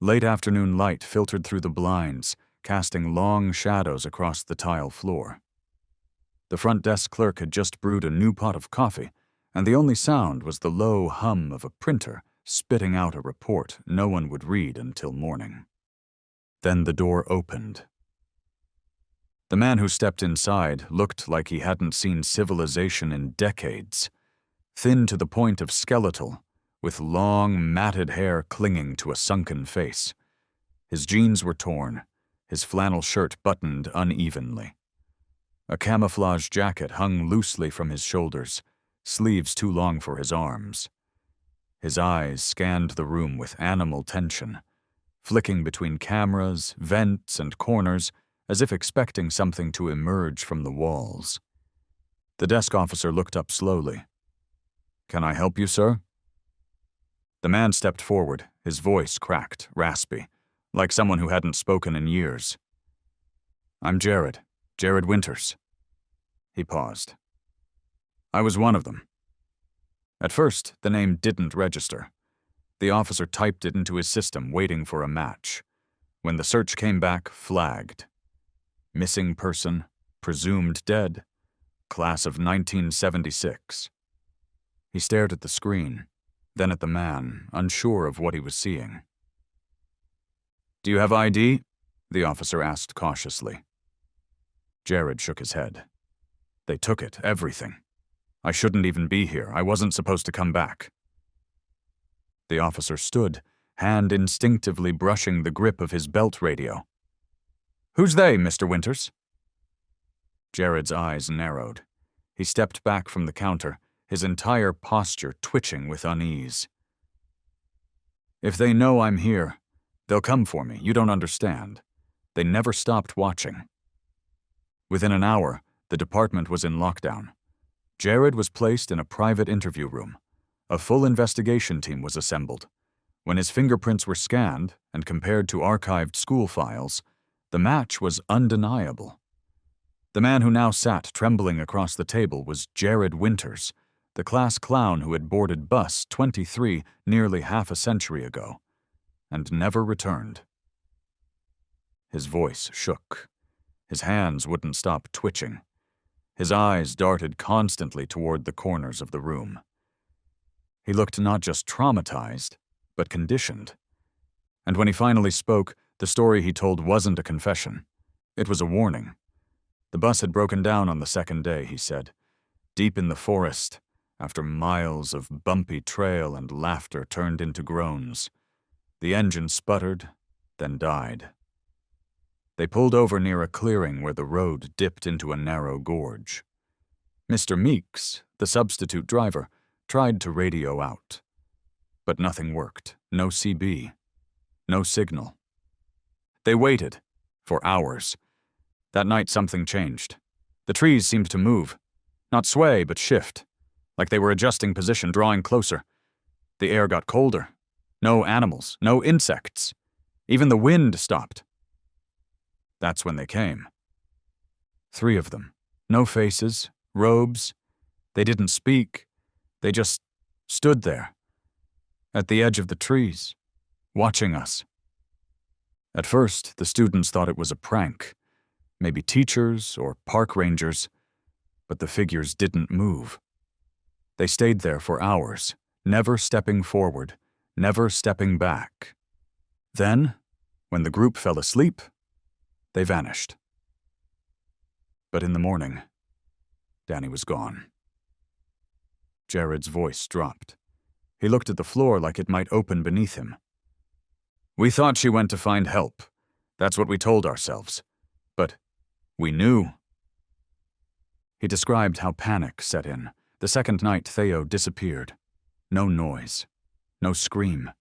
Late afternoon light filtered through the blinds, casting long shadows across the tile floor. The front desk clerk had just brewed a new pot of coffee, and the only sound was the low hum of a printer spitting out a report no one would read until morning. Then the door opened. The man who stepped inside looked like he hadn't seen civilization in decades. Thin to the point of skeletal, with long, matted hair clinging to a sunken face. His jeans were torn, his flannel shirt buttoned unevenly. A camouflage jacket hung loosely from his shoulders, sleeves too long for his arms. His eyes scanned the room with animal tension, flicking between cameras, vents, and corners, as if expecting something to emerge from the walls. The desk officer looked up slowly. "Can I help you, sir?" The man stepped forward, his voice cracked, raspy, like someone who hadn't spoken in years. "I'm Jared Winters." He paused. "I was one of them." At first, the name didn't register. The officer typed it into his system, waiting for a match. When the search came back, flagged. Missing person, presumed dead, class of 1976. He stared at the screen, then at the man, unsure of what he was seeing. "Do you have ID?" the officer asked cautiously. Jared shook his head. "They took it, everything. I shouldn't even be here. I wasn't supposed to come back." The officer stood, hand instinctively brushing the grip of his belt radio. "Who's they, Mr. Winters?" Jared's eyes narrowed. He stepped back from the counter, his entire posture twitching with unease. "If they know I'm here, they'll come for me. You don't understand. They never stopped watching." Within an hour, the department was in lockdown. Jared was placed in a private interview room. A full investigation team was assembled. When his fingerprints were scanned and compared to archived school files, the match was undeniable. The man who now sat trembling across the table was Jared Winters, the class clown who had boarded bus 23 nearly half a century ago, and never returned. His voice shook. His hands wouldn't stop twitching. His eyes darted constantly toward the corners of the room. He looked not just traumatized, but conditioned. And when he finally spoke, the story he told wasn't a confession. It was a warning. The bus had broken down on the second day, he said. Deep in the forest, after miles of bumpy trail and laughter turned into groans. The engine sputtered, then died. They pulled over near a clearing where the road dipped into a narrow gorge. Mr. Meeks, the substitute driver, tried to radio out. But nothing worked. No CB. No signal. They waited. For hours. That night something changed. The trees seemed to move. Not sway, but shift. Like they were adjusting position, drawing closer. The air got colder. No animals. No insects. Even the wind stopped. That's when they came. 3 of them. No faces. Robes. They didn't speak. They just stood there. At the edge of the trees. Watching us. At first, the students thought it was a prank. Maybe teachers or park rangers. But the figures didn't move. They stayed there for hours, never stepping forward, never stepping back. Then, when the group fell asleep, they vanished. But in the morning, Danny was gone. Jared's voice dropped. He looked at the floor like it might open beneath him. "We thought she went to find help. That's what we told ourselves. But we knew." He described how panic set in. The second night Theo disappeared. No noise. No scream.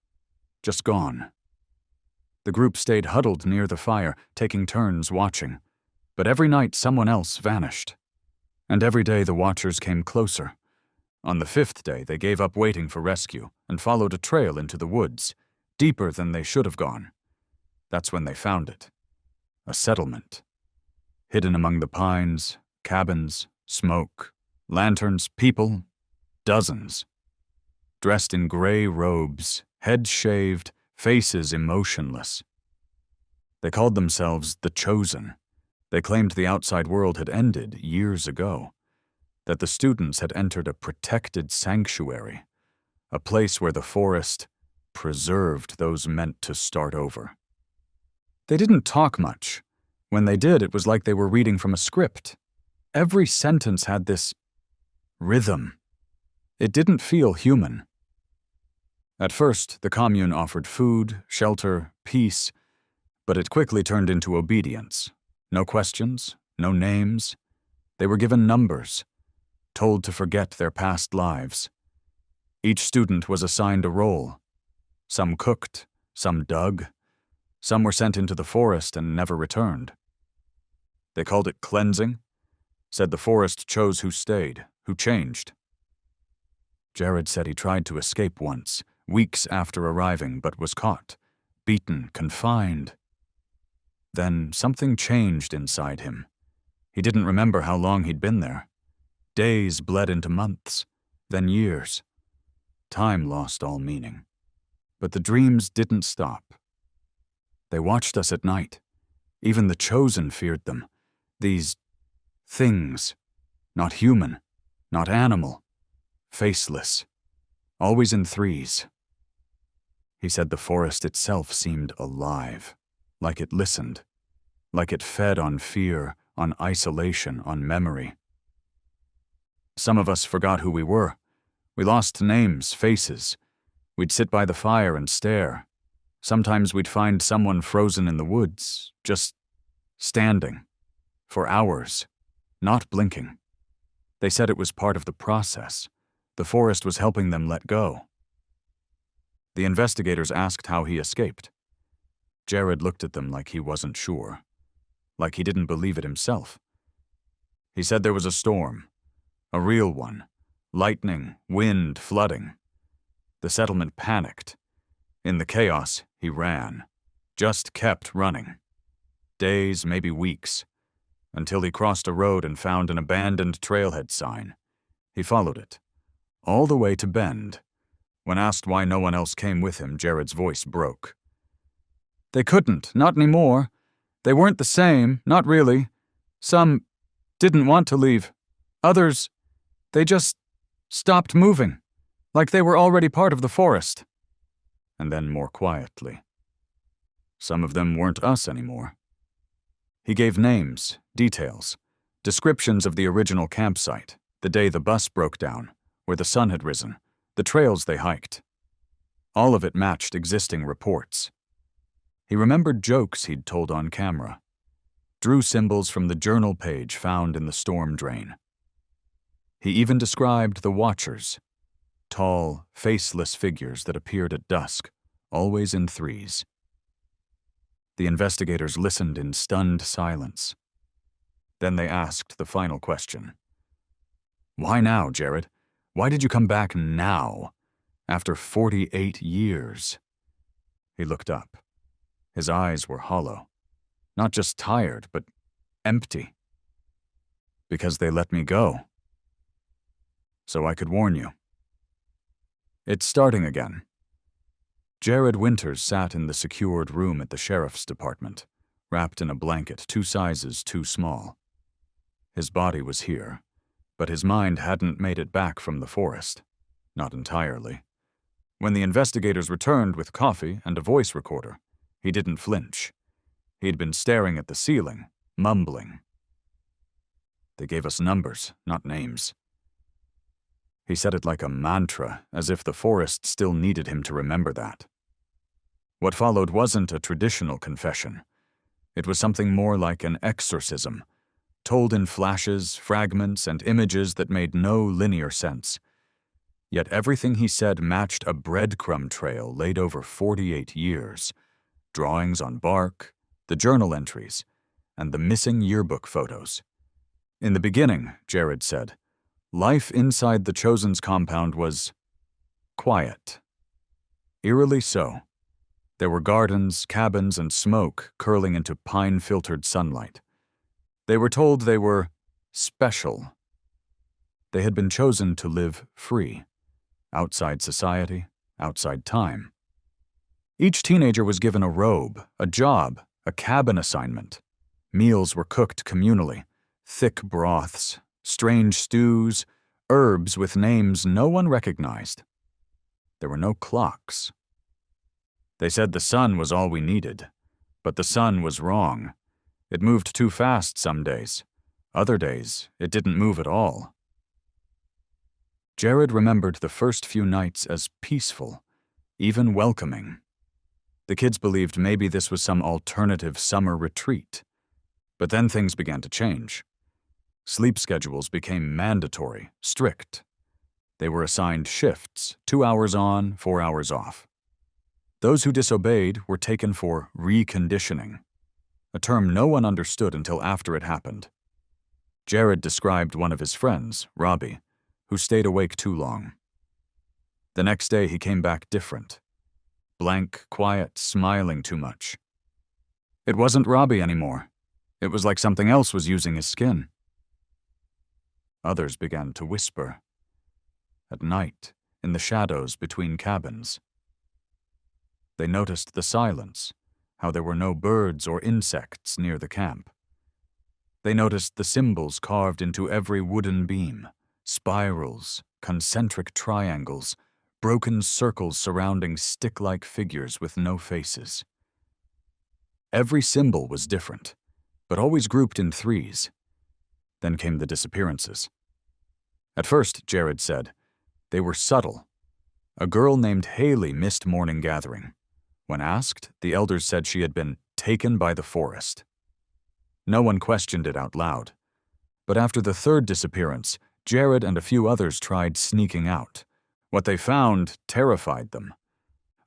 Just gone. The group stayed huddled near the fire, taking turns watching. But every night someone else vanished. And every day the watchers came closer. On the 5th day they gave up waiting for rescue and followed a trail into the woods, deeper than they should have gone. That's when they found it. A settlement. Hidden among the pines, cabins, smoke, lanterns, people, dozens. Dressed in gray robes, heads shaved, faces emotionless. They called themselves the Chosen. They claimed the outside world had ended years ago, that the students had entered a protected sanctuary, a place where the forest preserved those meant to start over. They didn't talk much. When they did, it was like they were reading from a script. Every sentence had this rhythm. It didn't feel human. At first, the commune offered food, shelter, peace, but it quickly turned into obedience. No questions, no names. They were given numbers, told to forget their past lives. Each student was assigned a role. Some cooked, some dug, some were sent into the forest and never returned. They called it cleansing, said the forest chose who stayed, who changed. Jared said he tried to escape once, weeks after arriving, but was caught, beaten, confined. Then something changed inside him. He didn't remember how long he'd been there. Days bled into months, then years. Time lost all meaning. But the dreams didn't stop. They watched us at night. Even the Chosen feared them. These things, not human, not animal, faceless, always in threes. He said the forest itself seemed alive, like it listened, like it fed on fear, on isolation, on memory. Some of us forgot who we were. We lost names, faces. We'd sit by the fire and stare. Sometimes we'd find someone frozen in the woods, just standing, for hours, not blinking. They said it was part of the process. The forest was helping them let go. The investigators asked how he escaped. Jared looked at them like he wasn't sure, like he didn't believe it himself. He said there was a storm, a real one, lightning, wind, flooding. The settlement panicked. In the chaos, he ran, just kept running. Days, maybe weeks, until he crossed a road and found an abandoned trailhead sign. He followed it, all the way to Bend. When asked why no one else came with him, Jared's voice broke. They couldn't, not anymore. They weren't the same, not really. Some didn't want to leave. Others, they just stopped moving, like they were already part of the forest. And then more quietly, some of them weren't us anymore. He gave names, details, descriptions of the original campsite, the day the bus broke down, where the sun had risen, the trails they hiked. All of it matched existing reports. He remembered jokes he'd told on camera, drew symbols from the journal page found in the storm drain. He even described the watchers, tall, faceless figures that appeared at dusk, always in threes. The investigators listened in stunned silence. Then they asked the final question. Why now, Jared? Why did you come back now, after 48 years? He looked up. His eyes were hollow, not just tired, but empty. Because they let me go. So I could warn you. It's starting again. Jared Winters sat in the secured room at the sheriff's department, wrapped in a blanket 2 sizes too small. His body was here, but his mind hadn't made it back from the forest. Not entirely. When the investigators returned with coffee and a voice recorder, he didn't flinch. He'd been staring at the ceiling, mumbling. They gave us numbers, not names. He said it like a mantra, as if the forest still needed him to remember that. What followed wasn't a traditional confession. It was something more like an exorcism, told in flashes, fragments, and images that made no linear sense. Yet everything he said matched a breadcrumb trail laid over 48 years. Drawings on bark, the journal entries, and the missing yearbook photos. In the beginning, Jared said, life inside the Chosen's compound was quiet. Eerily so. There were gardens, cabins, and smoke curling into pine-filtered sunlight. They were told they were special. They had been chosen to live free, outside society, outside time. Each teenager was given a robe, a job, a cabin assignment. Meals were cooked communally, thick broths, strange stews, herbs with names no one recognized. There were no clocks. They said the sun was all we needed, but the sun was wrong. It moved too fast some days. Other days, it didn't move at all. Jared remembered the first few nights as peaceful, even welcoming. The kids believed maybe this was some alternative summer retreat. But then things began to change. Sleep schedules became mandatory, strict. They were assigned shifts, 2 hours on, 4 hours off. Those who disobeyed were taken for reconditioning, a term no one understood until after it happened. Jared described one of his friends, Robbie, who stayed awake too long. The next day he came back different. Blank, quiet, smiling too much. It wasn't Robbie anymore. It was like something else was using his skin. Others began to whisper. At night, in the shadows between cabins. They noticed the silence, how there were no birds or insects near the camp. They noticed the symbols carved into every wooden beam, spirals, concentric triangles, broken circles surrounding stick-like figures with no faces. Every symbol was different, but always grouped in threes. Then came the disappearances. At first, Jared said, they were subtle. A girl named Haley missed morning gathering. When asked, the elders said she had been taken by the forest. No one questioned it out loud. But after the third disappearance, Jared and a few others tried sneaking out. What they found terrified them.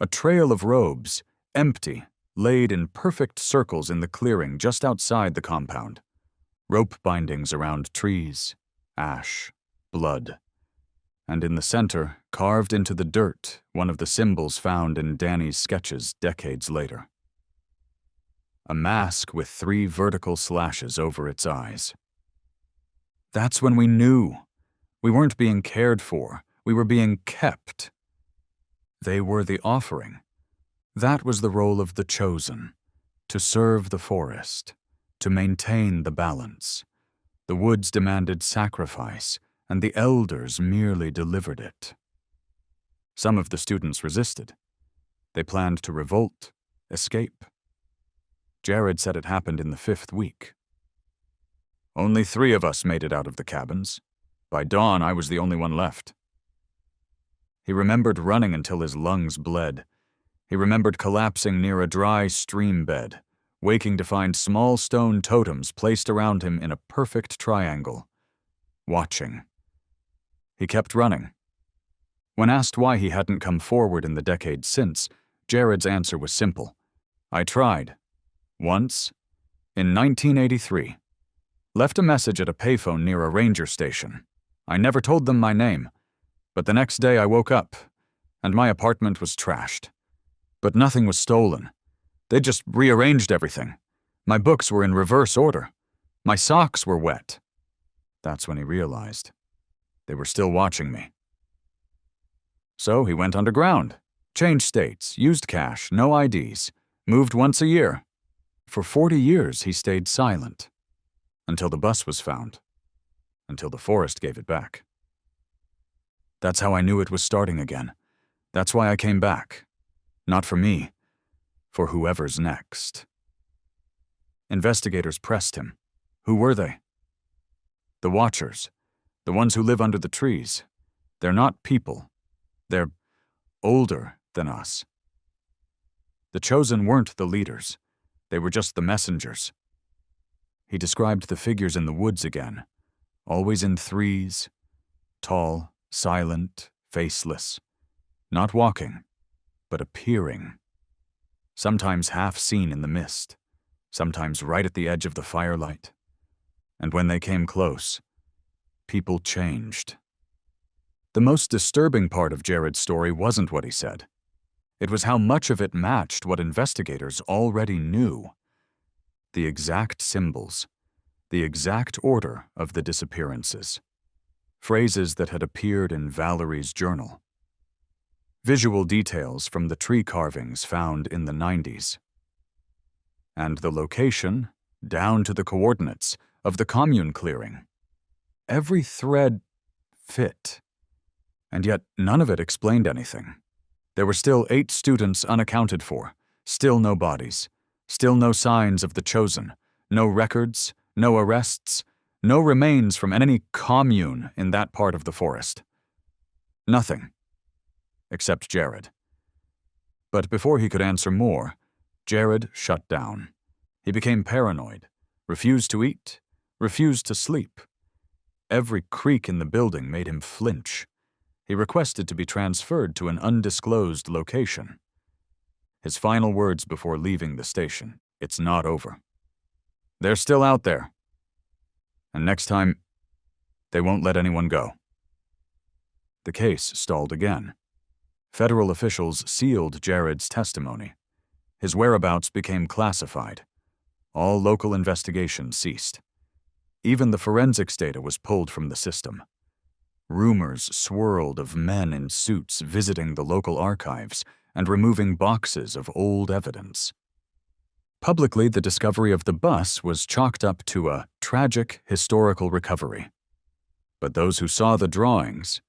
A trail of robes, empty, laid in perfect circles in the clearing just outside the compound. Rope bindings around trees, ash, blood. And in the center, carved into the dirt, one of the symbols found in Danny's sketches decades later. A mask with 3 vertical slashes over its eyes. That's when we knew. We weren't being cared for. We were being kept. They were the offering. That was the role of the chosen, to serve the forest, to maintain the balance. The woods demanded sacrifice, and the elders merely delivered it. Some of the students resisted. They planned to revolt, escape. Jared said it happened in the 5th week. Only 3 of us made it out of the cabins. By dawn, I was the only one left. He remembered running until his lungs bled. He remembered collapsing near a dry stream bed, waking to find small stone totems placed around him in a perfect triangle. Watching. He kept running. When asked why he hadn't come forward in the decades since, Jared's answer was simple. I tried. Once. In 1983. Left a message at a payphone near a ranger station. I never told them my name, but the next day I woke up, and my apartment was trashed. But nothing was stolen. They just rearranged everything. My books were in reverse order. My socks were wet. That's when he realized. They were still watching me. So he went underground, changed states, used cash, no IDs, moved once a year. For 40 years he stayed silent. Until the bus was found. Until the forest gave it back. That's how I knew it was starting again. That's why I came back. Not for me. For whoever's next. Investigators pressed him. Who were they? The Watchers. The ones who live under the trees. They're not people. They're older than us. The chosen weren't the leaders. They were just the messengers. He described the figures in the woods again, always in 3s, tall, silent, faceless, not walking, but appearing, sometimes half seen in the mist, sometimes right at the edge of the firelight. And when they came close, people changed. The most disturbing part of Jared's story wasn't what he said. It was how much of it matched what investigators already knew. The exact symbols, the exact order of the disappearances. Phrases that had appeared in Valerie's journal. Visual details from the tree carvings found in the 90s. And the location, down to the coordinates, of the commune clearing. Every thread fit. And yet none of it explained anything. There were still 8 students unaccounted for, still no bodies, still no signs of the chosen, no records, no arrests, no remains from any commune in that part of the forest. Nothing. Except Jared. But before he could answer more, Jared shut down. He became paranoid, refused to eat, refused to sleep. Every creak in the building made him flinch. He requested to be transferred to an undisclosed location. His final words before leaving the station, "It's not over. They're still out there. And next time, they won't let anyone go." The case stalled again. Federal officials sealed Jared's testimony. His whereabouts became classified. All local investigations ceased. Even the forensics data was pulled from the system. Rumors swirled of men in suits visiting the local archives and removing boxes of old evidence. Publicly, the discovery of the bus was chalked up to a tragic historical recovery. But those who saw the drawings,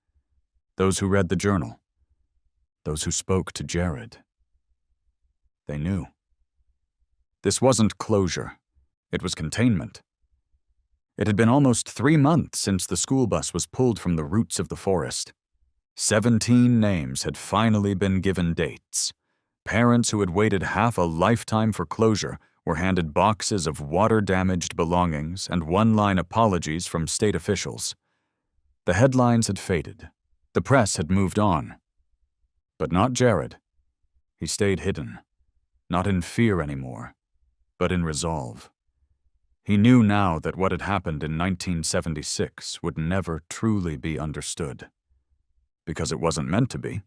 those who read the journal, those who spoke to Jared, they knew. This wasn't closure. It was containment. It had been almost 3 months since the school bus was pulled from the roots of the forest. 17 names had finally been given dates. Parents who had waited half a lifetime for closure were handed boxes of water-damaged belongings and one-line apologies from state officials. The headlines had faded. The press had moved on. But not Jared. He stayed hidden, not in fear anymore, but in resolve. He knew now that what had happened in 1976 would never truly be understood. Because it wasn't meant to be.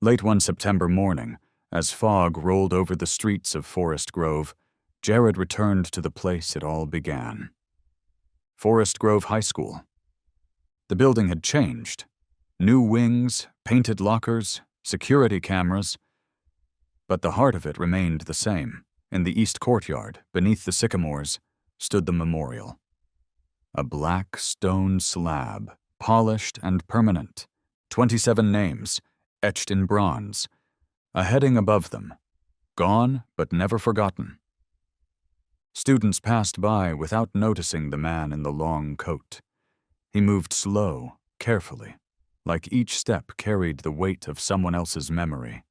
Late one September morning, as fog rolled over the streets of Forest Grove, Jared returned to the place it all began. Forest Grove High School. The building had changed. New wings, painted lockers, security cameras. But the heart of it remained the same. In the east courtyard, beneath the sycamores, stood the memorial. A black stone slab, polished and permanent. 27 names, etched in bronze. A heading above them. Gone, but never forgotten. Students passed by without noticing the man in the long coat. He moved slow, carefully, like each step carried the weight of someone else's memory.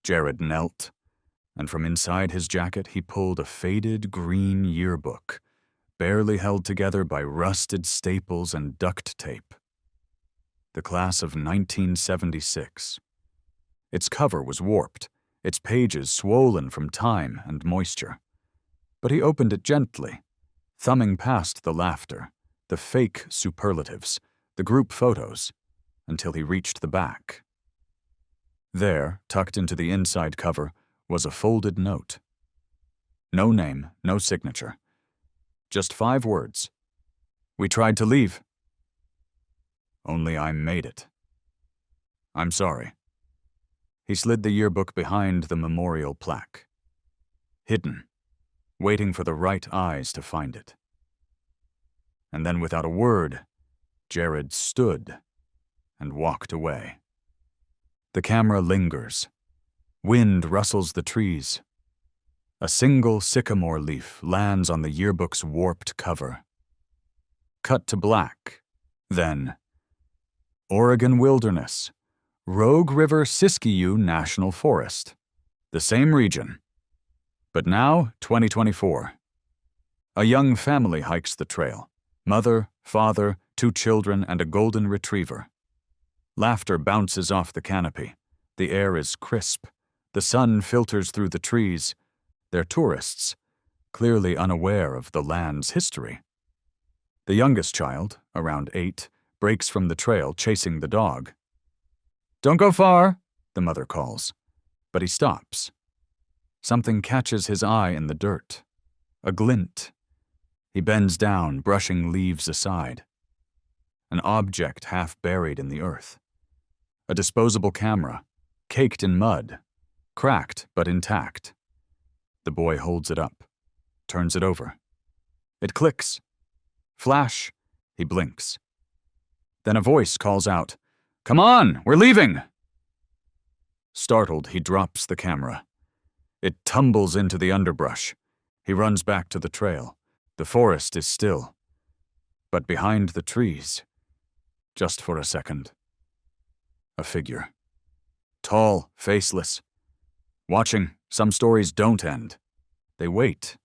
Jared knelt, and from inside his jacket he pulled a faded green yearbook, barely held together by rusted staples and duct tape. The class of 1976. Its cover was warped, its pages swollen from time and moisture. But he opened it gently, thumbing past the laughter, the fake superlatives, the group photos, until he reached the back. There, tucked into the inside cover, was a folded note. No name, no signature. Just 5 words. "We tried to leave. Only I made it. I'm sorry." He slid the yearbook behind the memorial plaque. Hidden, waiting for the right eyes to find it. And then without a word, Jared stood and walked away. The camera lingers. Wind rustles the trees. A single sycamore leaf lands on the yearbook's warped cover. Cut to black. Then, Oregon Wilderness, Rogue River Siskiyou National Forest. The same region. But now, 2024. A young family hikes the trail. Mother, father, 2 children, and a golden retriever. Laughter bounces off the canopy. The air is crisp. The sun filters through the trees. They're tourists, clearly unaware of the land's history. The youngest child, around 8, breaks from the trail chasing the dog. "Don't go far," the mother calls. But he stops. Something catches his eye in the dirt. A glint. He bends down, brushing leaves aside. An object half buried in the earth. A disposable camera, caked in mud, cracked but intact. The boy holds it up, turns it over. It clicks. Flash. He blinks. Then a voice calls out, "Come on, we're leaving!" Startled, he drops the camera. It tumbles into the underbrush. He runs back to the trail. The forest is still. But behind the trees, just for a second, a figure. Tall, faceless. Watching, some stories don't end. They wait,